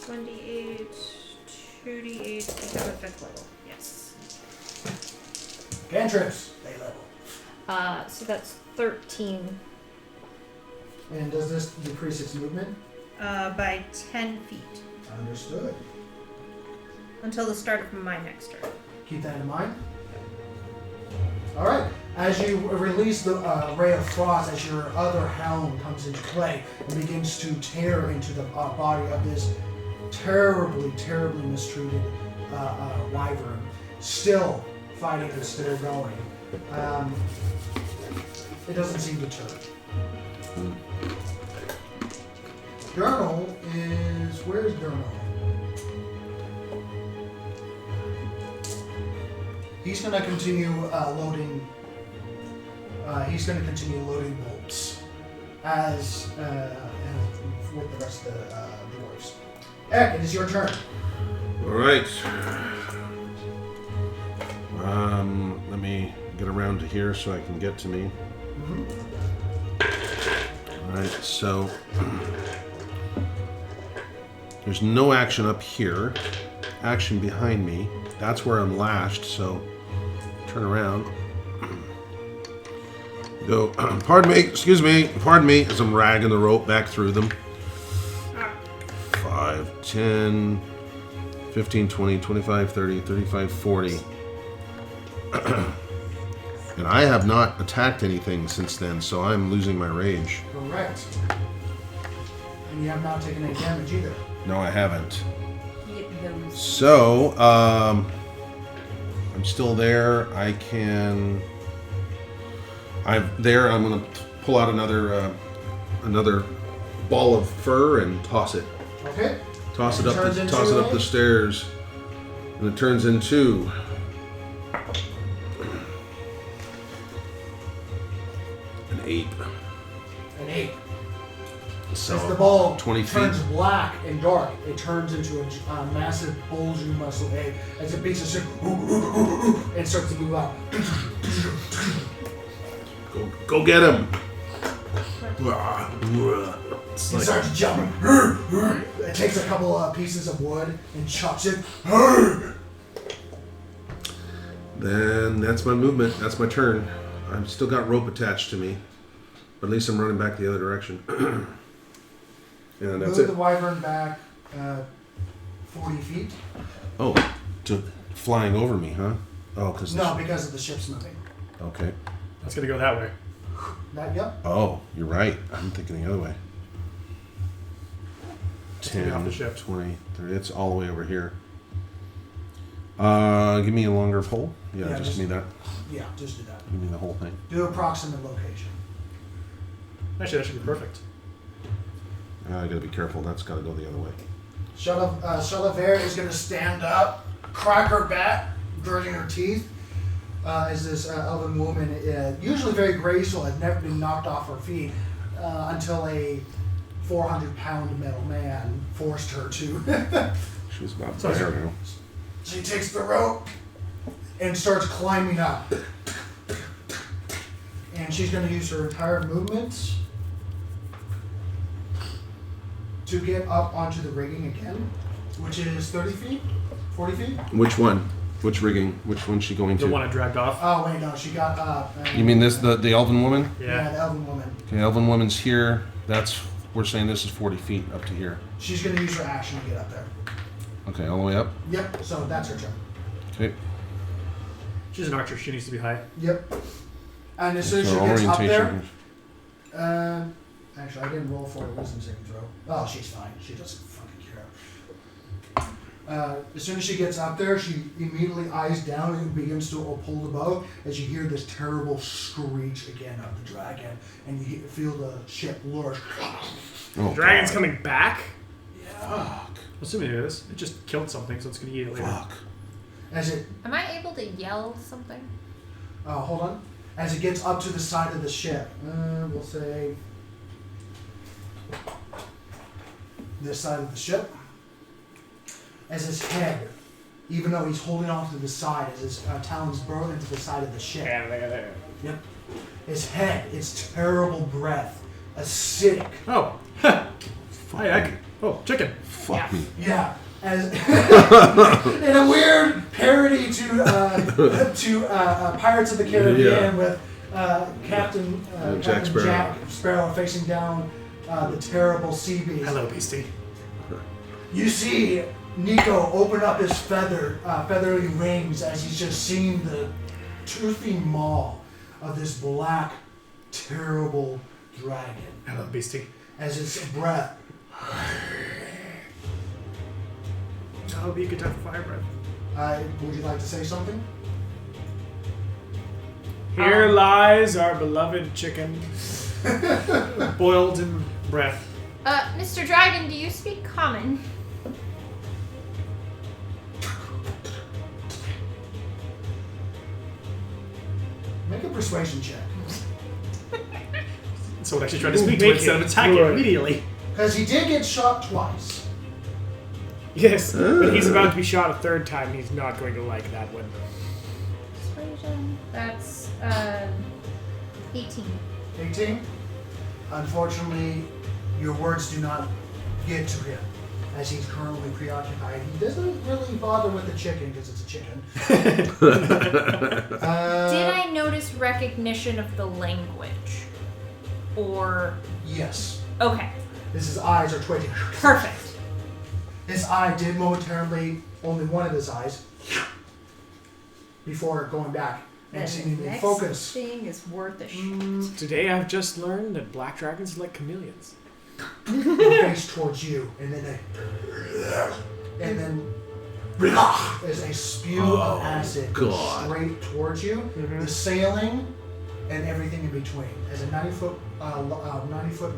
One d8, 2d8, we have a 5th level. Yes. Cantrips. They level. So that's 13. And does this decrease its movement? By 10 feet. Understood. Until the start of my next turn. Keep that in mind. All right. As you release the ray of frost, as your other hound comes into play and begins to tear into the body of this terribly, terribly mistreated wyvern, still fighting and still going. It doesn't seem deterred. Durnal is... Where's Durnal? He's going to continue loading... he's going to continue loading bolts as with the rest of the dwarves. Eck, it is your turn. All right. Let me get around to here so I can get to me. All right, so there's no action up here. Action behind me. That's where I'm lashed, so turn around. Go, pardon me, as I'm ragging the rope back through them. 5, 10, 15, 20, 25, 30, 35, 40. And I have not attacked anything since then, so I'm losing my rage. Correct. And you have not taken any damage either. No, I haven't. Get those. So, I'm still there. I can... I'm going to pull out another ball of fur and toss it. Okay. Toss it up the stairs. And it turns into... an ape. An ape. So, As the ball 20 turns feet. black and dark, it turns into a massive bulging muscle ape as it beats a stick and starts to move out. Go get him! It starts jumping. It takes a couple of pieces of wood and chops it. Then that's my movement. That's my turn. I've still got rope attached to me, but at least I'm running back the other direction. And that's Move it. the wyvern back 40 feet. Oh, to flying over me, huh? Oh, because Because of the ship's moving. Okay. That's gonna go that way. Yep. Oh, you're right. I'm thinking the other way. gonna be off 10, the ship. 20, 30. It's all the way over here. Give me a longer pole. Yeah, Yeah, just just- give me that. Yeah, just do that. Give me the whole thing. Do approximate location. Actually, that should be perfect. I gotta be careful. That's gotta go the other way. Chalaver is going to stand up, crack her back, gritting her teeth, as this elven woman, usually very graceful, had never been knocked off her feet until a 400-pound metal man forced her to. She was about Sorry. there now. She takes the rope and starts climbing up. And she's going to use her entire movement to get up onto the rigging again, which is 30 feet, 40 feet. Which one? Which rigging? Which one's she going to? The one I dragged off. Oh wait, no, she got up. You mean this, the elven woman? Yeah, the elven woman. Okay, elven woman's here. We're saying this is 40 feet up to here. She's gonna use her action to get up there. Okay, all the way up? Yep, so that's her turn. Okay. She's an archer. She needs to be high. Yep. And as soon as she So gets up there, orientation. actually I didn't roll for a wisdom saving throw. Oh, she's fine. She doesn't fucking care. As soon as she gets up there, she immediately eyes down and begins to pull the bow as you hear this terrible screech again of the dragon, and you feel the ship lurch. Oh, Dragon's God. coming back. Fuck. Assuming it is. It just killed something, so it's going to eat it later. Fuck. As it, Am I able to yell something? hold on, as it gets up to the side of the ship, we'll say this side of the ship, as his head, even though he's holding on to the side, as his talons burrow into the side of the ship. Yep. His head, its terrible breath, acidic. Oh. Oh, chicken. Fuck me. Yeah. As in a weird parody to Pirates of the Caribbean Yeah. with Captain Jack Sparrow. Jack Sparrow facing down the terrible sea beast. Hello, beastie. You see Nico open up his feathery wings as he's just seeing the toothy maw of this black, terrible dragon. Hello, beastie. As its breath. That would be a good time for fire breath. Would you like to say something? Here lies our beloved chicken. Boiled in breath. Mr. Dragon, do you speak common? Make a persuasion check. So it actually tried to speak Make to it instead of it attacking good. immediately. Because he did get shot twice. Yes, but he's about to be shot a third time. He's not going to like that one. Persuasion. That's 18. 18. Unfortunately, your words do not get to him, as he's currently preoccupied. He doesn't really bother with the chicken because it's a chicken. Did I notice recognition of the language? Or. Yes. Okay, His eyes are twitching. perfect. His eye did momentarily, only one of his eyes, before going back and seemingly focus. thing is worth a shit. Today I've just learned that black dragons are like chameleons. Face towards you, and then as a spew of acid goes God. straight towards you, the sailing and everything in between. As a 90-foot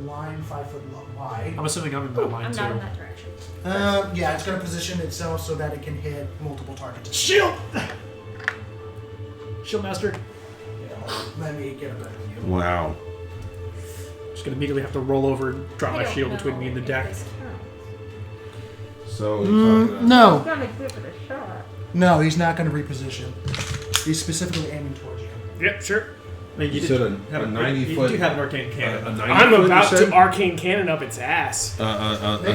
line, 5 foot wide. I'm assuming I'm in that line I'm too. not in that direction. Yeah, it's going to position itself so that it can hit multiple targets. Shield! Shield master. Let me get a better view. Wow. Just gonna immediately have to roll over and drop I my don't shield between know me and the if deck. this counts. So, No. I'm gonna give it a shot. No, he's not going to reposition. He's specifically aiming towards you. Yep, sure. I mean, You did said a have 90-foot- You do have an arcane cannon. a 90 I'm foot, about you to said? arcane cannon up its ass. Make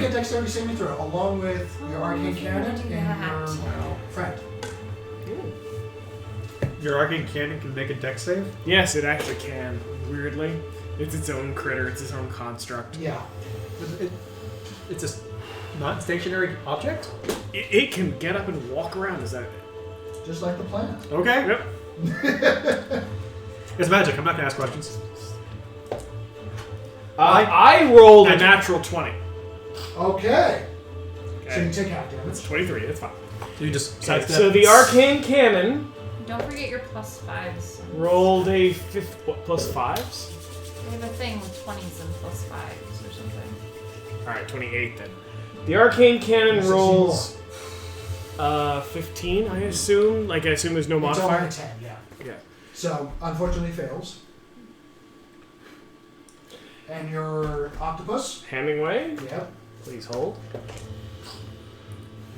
a dexterity saving throw, along with your arcane cannon and that. your friend. Your arcane cannon can make a deck save? Yes, it actually can. Weirdly, it's its own critter. It's its own construct. Yeah. It's a non-stationary object? It can get up and walk around. Is that it? Just like the planet. Okay. Yep. It's magic. I'm not gonna ask questions. I rolled a natural 20. Okay. So Okay. you take half It's damage. 23. That's fine. You just Okay, sidestep. so the arcane cannon Don't forget your +5s. rolled a plus 5s. We have a thing with 20s and +5s or something. All right, 28 then. The arcane cannon This is rolls 15, I assume. Like I assume there's no It's only modifier. a 10, yeah. Yeah. So, unfortunately fails. And your octopus? Hemingway, Yep. please hold.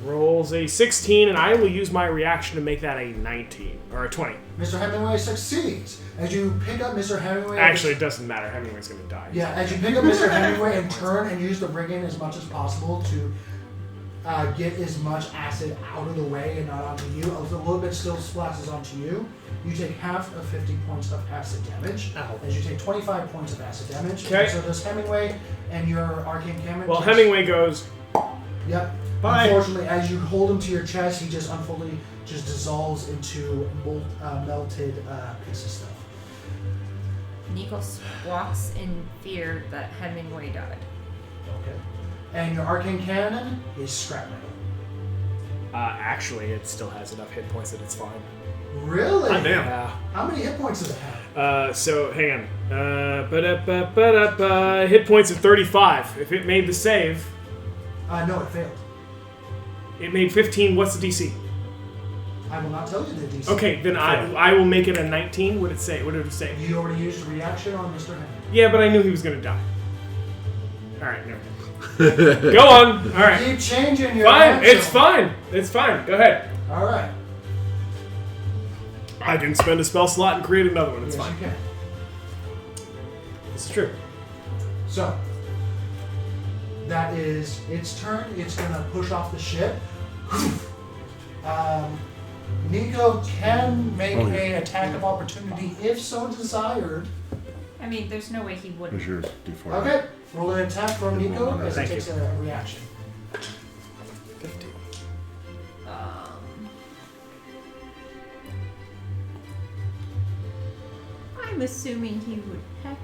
Rolls a 16, and I will use my reaction to make that a 19 or a 20. Mr. Hemingway succeeds. As you pick up Mr. Hemingway... Actually, it doesn't matter. Hemingway's gonna die. Yeah, as you pick up Mr. Hemingway and turn and use the rigging as much as possible to get as much acid out of the way and not onto you. A little bit still splashes onto you. You take half of 50 points of acid damage. Ow. As you take 25 points of acid damage. Okay. So does Hemingway and your arcane cannon. Well, Hemingway goes. Yep. Bye. Unfortunately, as you hold him to your chest, he just unfolding just dissolves into melted piece of stuff. Nico walks in fear that Hemingway died. Okay. And your arcane cannon is scrap metal. Actually, it still has enough hit points that it's fine. Really? God damn. Yeah. How many hit points does it have? So hang on. Hit points of 35. If it made the save, No, it failed. it made 15. What's the DC? I will not tell you the DC. Okay, then I will make it a 19. What did it say? What did it say? You already used a reaction on Mr. Henry. Yeah, but I knew he was gonna die. All right, never mind. Go on. All right. Keep changing your Fine. action. It's fine. It's fine. Go ahead. All right. I can spend a spell slot and create another one. It's Yes, fine. you can. This is true. So, that is its turn. It's going to push off the ship. Nico can make an attack of opportunity if so desired. I mean, there's no way he wouldn't. Where's yours? D4. Okay, roll an attack from Nico as it Thank takes you. a reaction. 50. I'm assuming he would peck.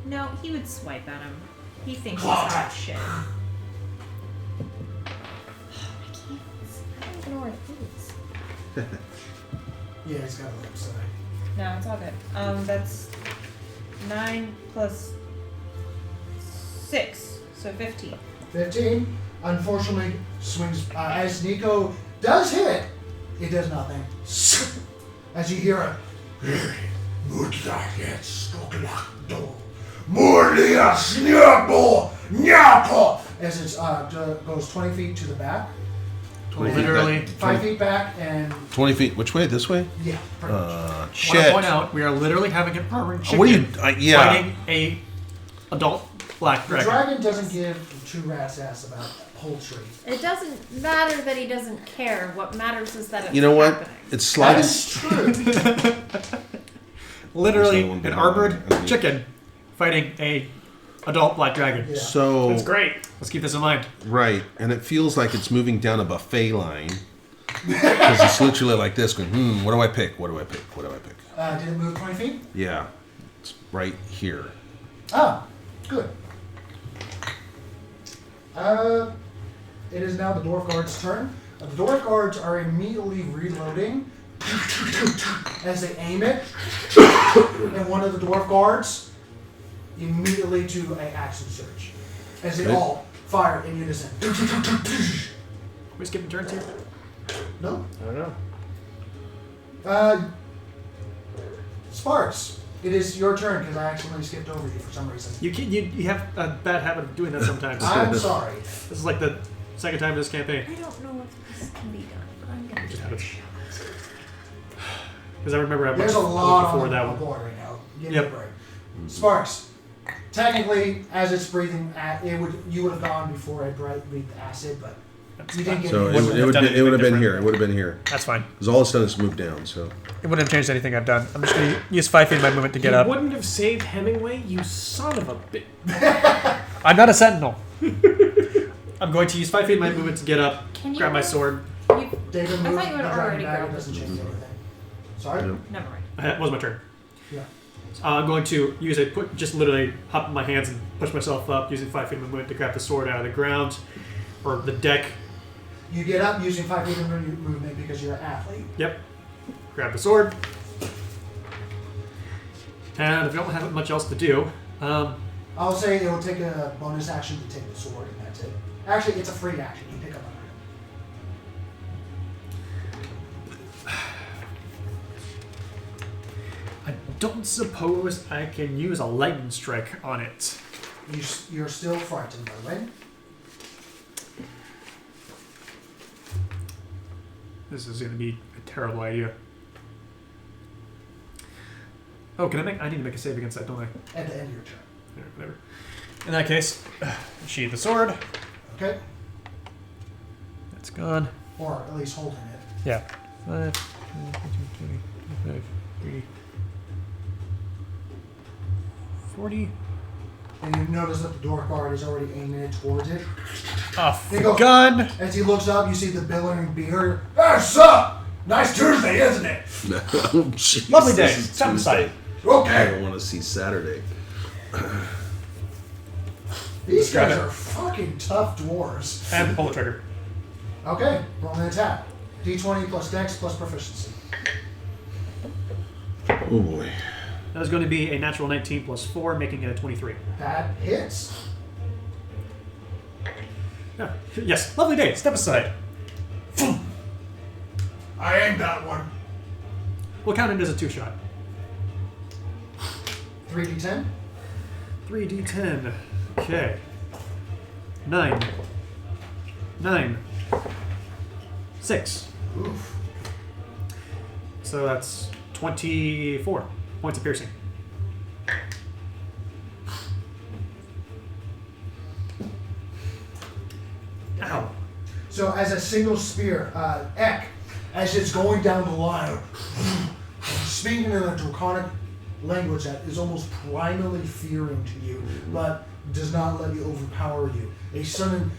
No, he would swipe at him. He thinks he's hot shit. I don't even know where it is. Yeah, he's got a lip side. No, it's all good. That's 9 plus 6, so 15. 15, unfortunately, swings as Nico does hit. It does nothing. As you hear a as it goes 20 feet to the back, 20 feet Literally. back. 5 feet back, and 20 feet. Which way? This way? yeah, pretty much. I want to Shit. point out, we are literally having an armored chicken What are you? Yeah. fighting a adult black The dragon. dragon doesn't give two rat's ass about poultry. It doesn't matter that he doesn't care. What matters is that it's You know what? happening. It's sliding. That's true. Literally There's no one an down armored underneath. chicken fighting a adult black dragon. Yeah. So That's great. Let's keep this in mind. right, and it feels like it's moving down a buffet line because it's literally like this, going, what do I pick? What do I pick? What do I pick? Did it move 20 feet? Yeah, it's right here. Ah, good. It is now the dwarf guard's turn. The dwarf guards are immediately reloading as they aim it, and one of the dwarf guards immediately to an action surge as they Right. all fire in unison. We skipping turns here? No, I don't know. Sparks. It is your turn because I accidentally skipped over you for some reason. You have a bad habit of doing that sometimes. I'm sorry. This is like the second time in this campaign. I don't know if this can be done, but I'm gonna Just do have it. it. Because I remember I There's a lot before on that the one. board right now. Give me Yep. a break. Sparks. Technically, as it's breathing, you would have gone before I breathed acid, but you didn't get So any. it Wouldn't have would done it would have been anything here. It would have been here. That's fine. Because all it's done is move down. So It wouldn't have changed anything I've done. I'm just going to use 5 feet of my movement to get You up. wouldn't have saved Hemingway, you son of a bitch. I'm not a sentinel. I'm going to use 5 feet of my movement to get up, Can you grab my move? sword. You, David I moved thought you had the dragon already back, it grabbed doesn't it. change anything. Sorry? Yep. never mind. That was my turn. Yeah. I'm going to use just literally hop in my hands and push myself up using 5 feet of movement to grab the sword out of the ground or the deck. You get up using 5 feet of movement because you're an athlete. Yep. Grab the sword. And if you don't have much else to do, I'll say it will take a bonus action to take the sword, and that's it. Actually, it's a free action. You pick up an I don't suppose I can use a lightning strike on it. item. You're still frightened, by the way. This is going to be a terrible idea. Oh, I need to make a save against that, don't I? At the end of your turn. Yeah, whatever. In that case, sheathe the sword. Okay? It's gone. Or at least holding it. Yeah. 5, 25, 30, 40. And you notice that the dwarf guard is already aiming it towards it. Off They go- gun. As he looks up, you see the billowing beard. Hey, sup? Nice Tuesday, isn't it? Oh, jeez, Lovely day. this is Step aside. Tuesday. I Okay. don't want to see Saturday. These Grab guys it. are fucking tough dwarves. And pull the trigger. Okay, roll an attack. D20 plus dex plus proficiency. Oh boy. That is going to be a natural 19 plus 4, making it a 23. That hits. Yeah. Yes. Lovely day. Step aside. I aimed that one. We'll count it as a 2-shot. 3d10. 3d10. Okay. 9. 6. Oof. So that's 24 points of piercing. Ow. So as a single spear, Ek, as it's going down the line, speaking in a draconic language that is almost primally fearing to you, but does not let you overpower you. A sudden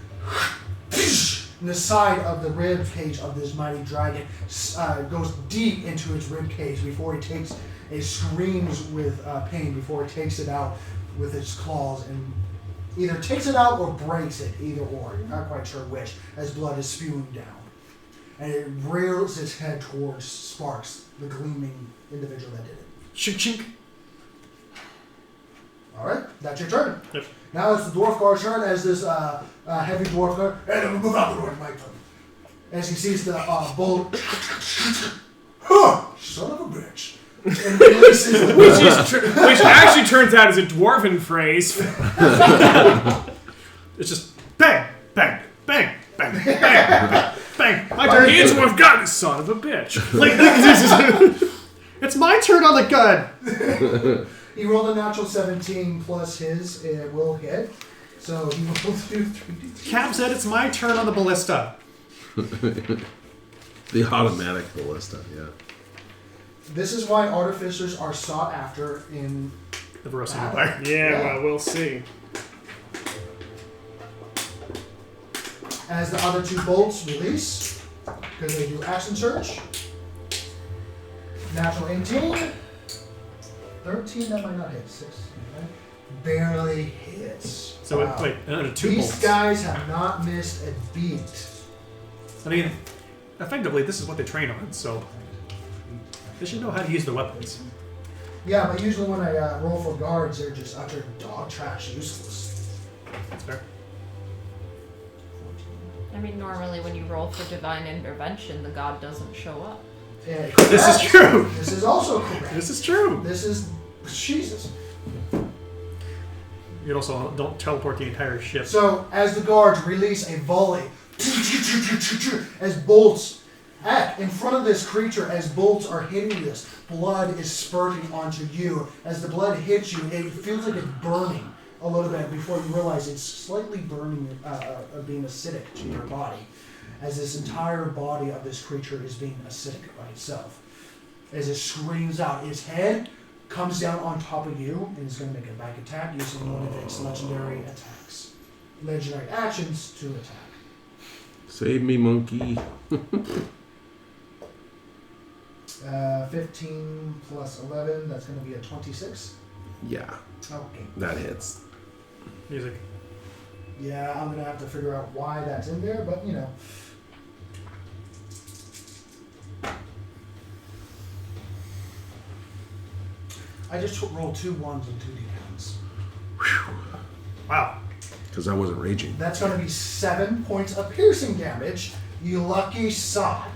in the side of the rib cage of this mighty dragon goes deep into its rib cage before it screams with pain before it takes it out with its claws and either takes it out or breaks it, either or. You're not quite sure which, as blood is spewing down. And it rears its head towards Sparks, the gleaming individual that did it. Chink chink. Alright, that's your turn. Yep. Now it's the dwarf guard's turn as this heavy dwarf guard. Hey, move out the way, my turn. As he sees the bull. Huh! Son of a bitch. And releases the Which actually turns out is a dwarven phrase. It's just bang, bang, bang, bang, bang, bang, bang. My turn. Here's what I've got, you son of a bitch. Like, it's my turn on the gun. He rolled a natural 17 plus his. It will hit. So he will do 3d10. Cap said it's my turn on the ballista. The automatic ballista, yeah. This is why artificers are sought after in The Barossa Wow. Empire. Yeah, well, we'll see. as the other two bolts release, because they do action search. Natural 18. 13, that might not hit. 6. Okay. Barely hits. So Wow. wait, another 2 These bolts. guys have not missed a beat. I mean, effectively, this is what they train on, so they should know how to use their weapons. Yeah, but usually when I roll for guards, they're just utter dog trash, useless. That's fair. I mean, normally when you roll for divine intervention, the god doesn't show up. Yeah, This is true. This is also correct. This is true. This is Jesus. You also don't teleport the entire ship. So as the guards release a volley, as bolts in front of this creature, as bolts are hitting this, blood is spurting onto you. As the blood hits you, it feels like it's burning a little bit before you realize it's slightly burning, being acidic to your body. As this entire body of this creature is being acidic by itself. As it screams out, its head comes down on top of you and is going to make a back attack using one of its legendary attacks. Legendary actions to attack. Save me, monkey. 15 plus 11, that's going to be a 26. Yeah, Okay. that hits. Music. Yeah, I'm going to have to figure out why that's in there, but you know. I just rolled 2 1s and 2 d10s. Wow. Because I wasn't raging. That's going to be 7 points of piercing damage, you lucky sod.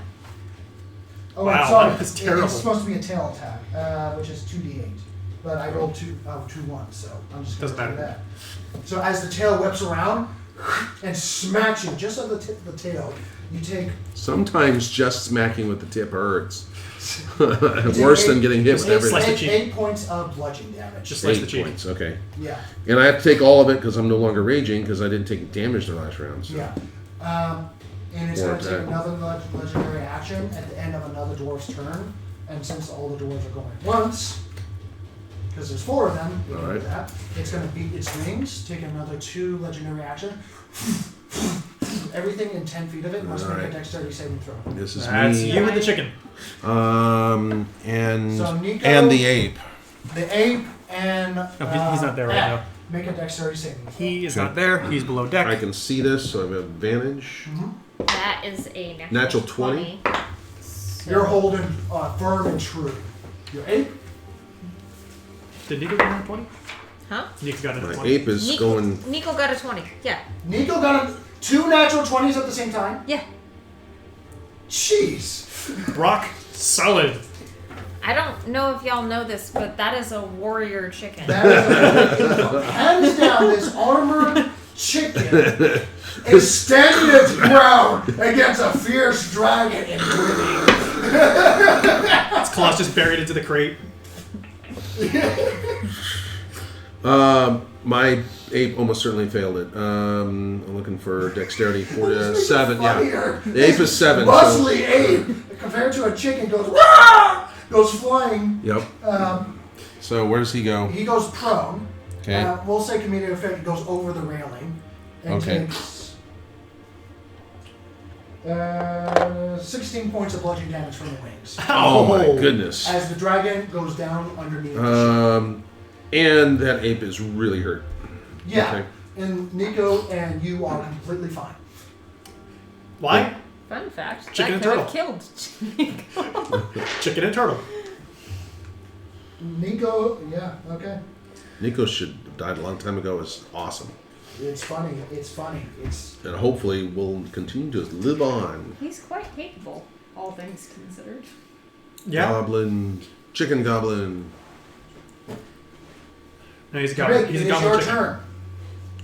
Oh, Wow, I'm sorry. that was terrible. It's supposed to be a tail attack, which is 2d8. But I rolled 2 1s, so I'm just going Doesn't to do matter. that. So as the tail whips around and smacks you just on the tip of the tail, you take Sometimes just smacking with the tip hurts. Worse than getting hit with Slice everything. the 8 cheek. points of bludgeoning damage. Just slice the 8 cheek. points, okay. Yeah, And I have to take all of it because I'm no longer raging because I didn't take damage the last round. So. yeah. And it's Or going to take that. another legendary action at the end of another dwarf's turn. And since all the dwarves are going once, because there's 4 of them, we can do Alright. that. It's going to beat its wings, take another 2 legendary action. Everything in 10 feet of it must make a Alright. dexterity saving throw. This is That's me. you and the chicken. And So Nico- and the ape. The ape and he's not there right Ed now. make a dexterity saving throw. He is Okay. not there. He's below I deck. can see this, so I have advantage. That is a Natural 20. So You're holding firm and true. Your ape? Did Nico get a 20? Huh? Nico got a My 20. ape is going. Nico got a 20. Yeah. Nico got 2 natural 20s at the same time? Yeah. Jeez. Brock, solid. I don't know if y'all know this, but that is a warrior chicken. That is hands down, this armored chicken is standing its ground against a fierce dragon and winning. His claws just buried into the crate. My ape almost certainly failed it. I'm looking for dexterity. 7. Yeah. Funnier. The ape is 7. So, Muscly ape compared to a chicken goes "Wah!" goes flying. yep. So where does he go? He goes prone. Okay. We'll say comedic effect goes over the railing and Okay. takes 16 points of bludgeoning damage from the wings Oh my goodness. as the dragon goes down underneath the ship. And that ape is really hurt. Yeah, okay. and Nico and you are completely fine. Why? Fun fact. Chicken and that could turtle. have killed. Chicken and turtle. Nico, yeah, okay. Nico should have died a long time ago. It's awesome. It's funny. It's funny. It's And hopefully will continue to live on. He's quite capable, all things considered. Yeah. Goblin. Chicken goblin. No, he's a Drake, goblin. it He's a is goblin your chicken. turn.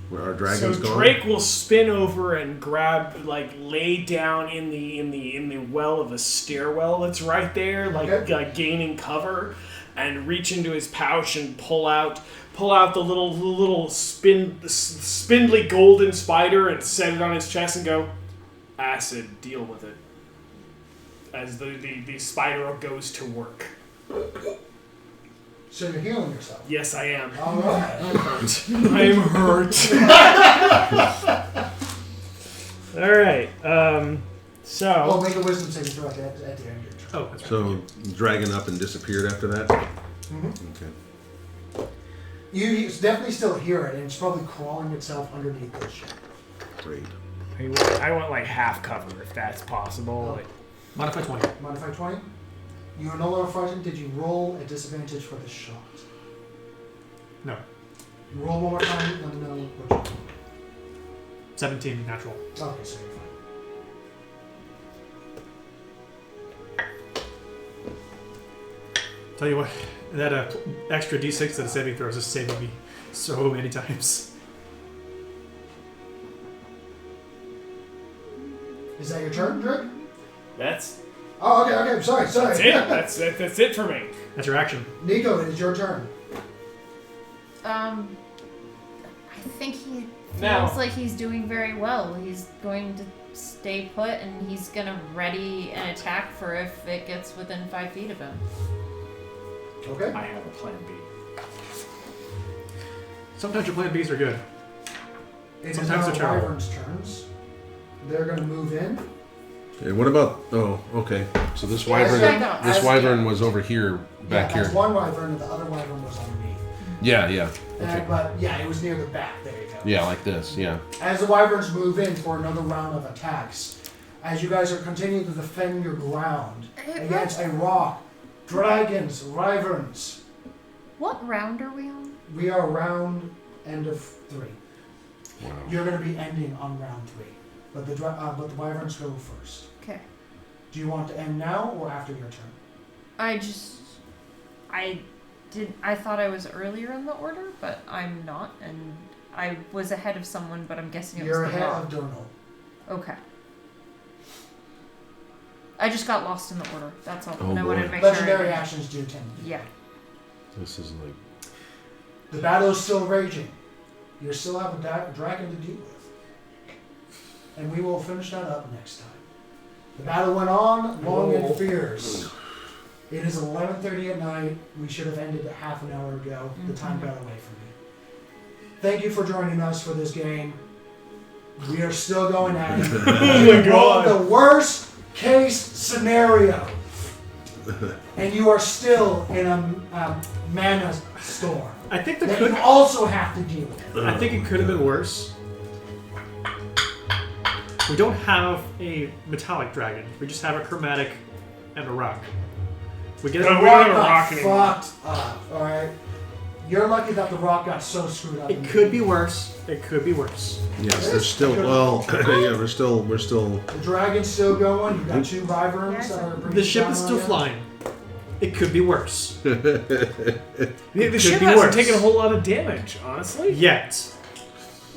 Where our dragon's So gone. Drake will spin over and grab, lay down in the well of a stairwell that's right there, Okay. gaining cover, and reach into his pouch and pull out the little spindly golden spider and set it on his chest and go, acid, deal with it. As the spider goes to work. So you're healing yourself. Yes, I am. All right. I'm hurt. All right. Oh, make a wisdom saving throw at the end of your turn. Oh, that's right. So dragon up and disappeared after that? Mm-hmm. Okay. You definitely still hear it, and it's probably crawling itself underneath this ship. Great. I want like half cover if that's possible. Like, Modify 20. Modify 20. You are no longer frightened. Did you roll a disadvantage for the shot? No. You roll one more time. Let me know what you 17 natural. Okay, so you're fine. Tell you what, that extra d6 that a saving throw is just saving me so many times. Is that your turn, Drake? that's Oh, okay. Sorry. that's it. That's it for me. That's your action. Nico, it is your turn. I think he feels Now- like he's doing very well. He's going to stay put and he's going to ready an attack for if it gets within 5 feet of him. Okay. I have a plan B. Sometimes your plan Bs are good. It is Sometimes now they're terrible. Wyvern's turns. They're going to move in. And what about? Oh, okay. So this Yeah, wyvern, yeah, no, this as- wyvern was over here, back yeah, here. that's one wyvern, and the other wyvern was underneath. Yeah, yeah. Okay. But yeah, it was near the back. There you go. Yeah, like this. Yeah. As the wyverns move in for another round of attacks, as you guys are continuing to defend your ground against a rock, dragons, wyverns. What round are we on? We are round end of 3. Wow. You're going to be ending on round 3, but the wyverns go first. Okay. Do you want to end now or after your turn? I thought I was earlier in the order, but I'm not, and I was ahead of someone, but I'm guessing it You're was the ahead rock. of Durnal. Okay. I just got lost in the order. That's all. Oh, and I wanted boy. to make Legendary sure. actions do 10. Yeah. This is like. The battle is still raging. You still have a dragon to deal with. and we will finish that up next time. The battle went on long and fierce. It is 11:30 at night. We should have ended half an hour ago. The time got away from me. Thank you for joining us for this game. We are still going at it. Oh my God. The worst case scenario. And you are still in a mana storm I think that you also have to deal with. I think it could have been worse. We don't have a metallic dragon. We just have a chromatic and a rock. We get No, a we don't rock have a got rock anymore. fucked up, alright? You're lucky that the rock got so screwed up. It could be worse. It could be worse. Yes, there's still. Well, yeah, we're still. The dragon's still going. You got 2 wyverns that are bringing The ship down is on still you. flying. It could be worse. The ship be hasn't worse. taken a whole lot of damage, honestly. Yet.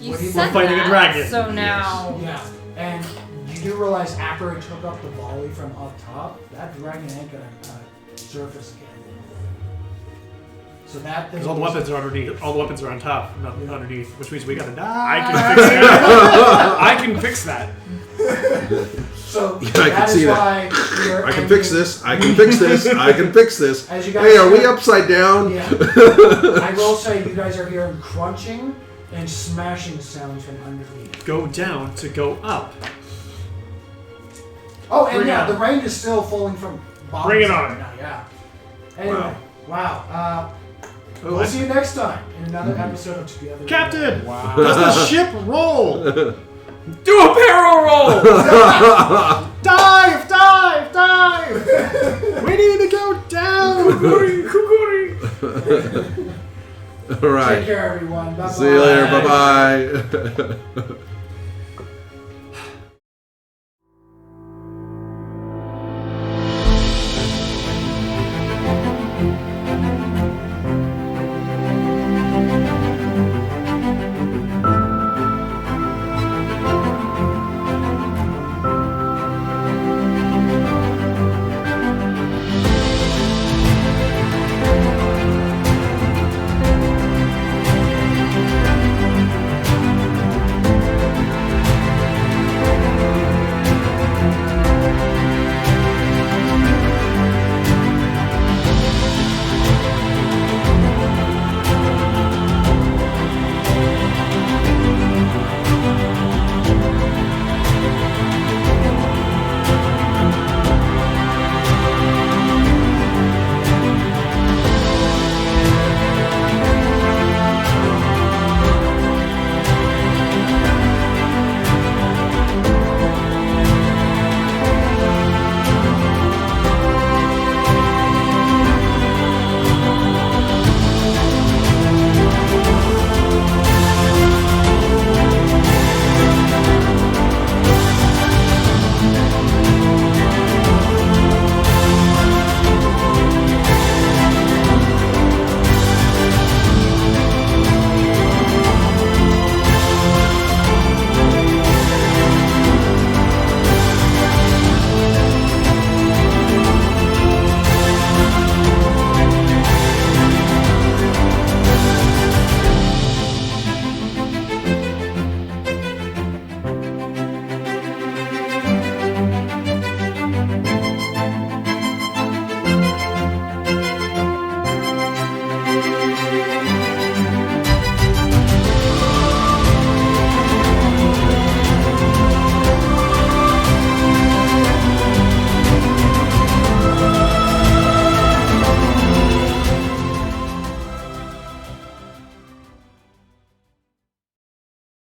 You What do you said want? Fighting a that, dragon. so now Yeah, and you do realize after it took up the volley from up top, that dragon ain't gonna surface again. So that thing. Because all the is- weapons are underneath. All the weapons are on top, not underneath, which means we gotta die. I can fix that. I can fix that. So Yeah, I can that is see that. why we are I can ending- fix this. I can fix this. I can fix this. As you guys Hey, are we said- upside down? Yeah. I will say you guys are hearing crunching and smashing sounds from underneath. Go down to go up. Oh, and Bring it yeah, on. the rain is still falling from bottom. Bring it side on. now, yeah. Anyway, wow. Oh, We'll see you next time in another episode of Together. Captain! Wow. Does the ship roll? Do a barrel roll! Dive! Dive! Dive! We need to go down! Kukuri, kukuri. All right. Take care, everyone. Bye-bye. See you later. Bye bye.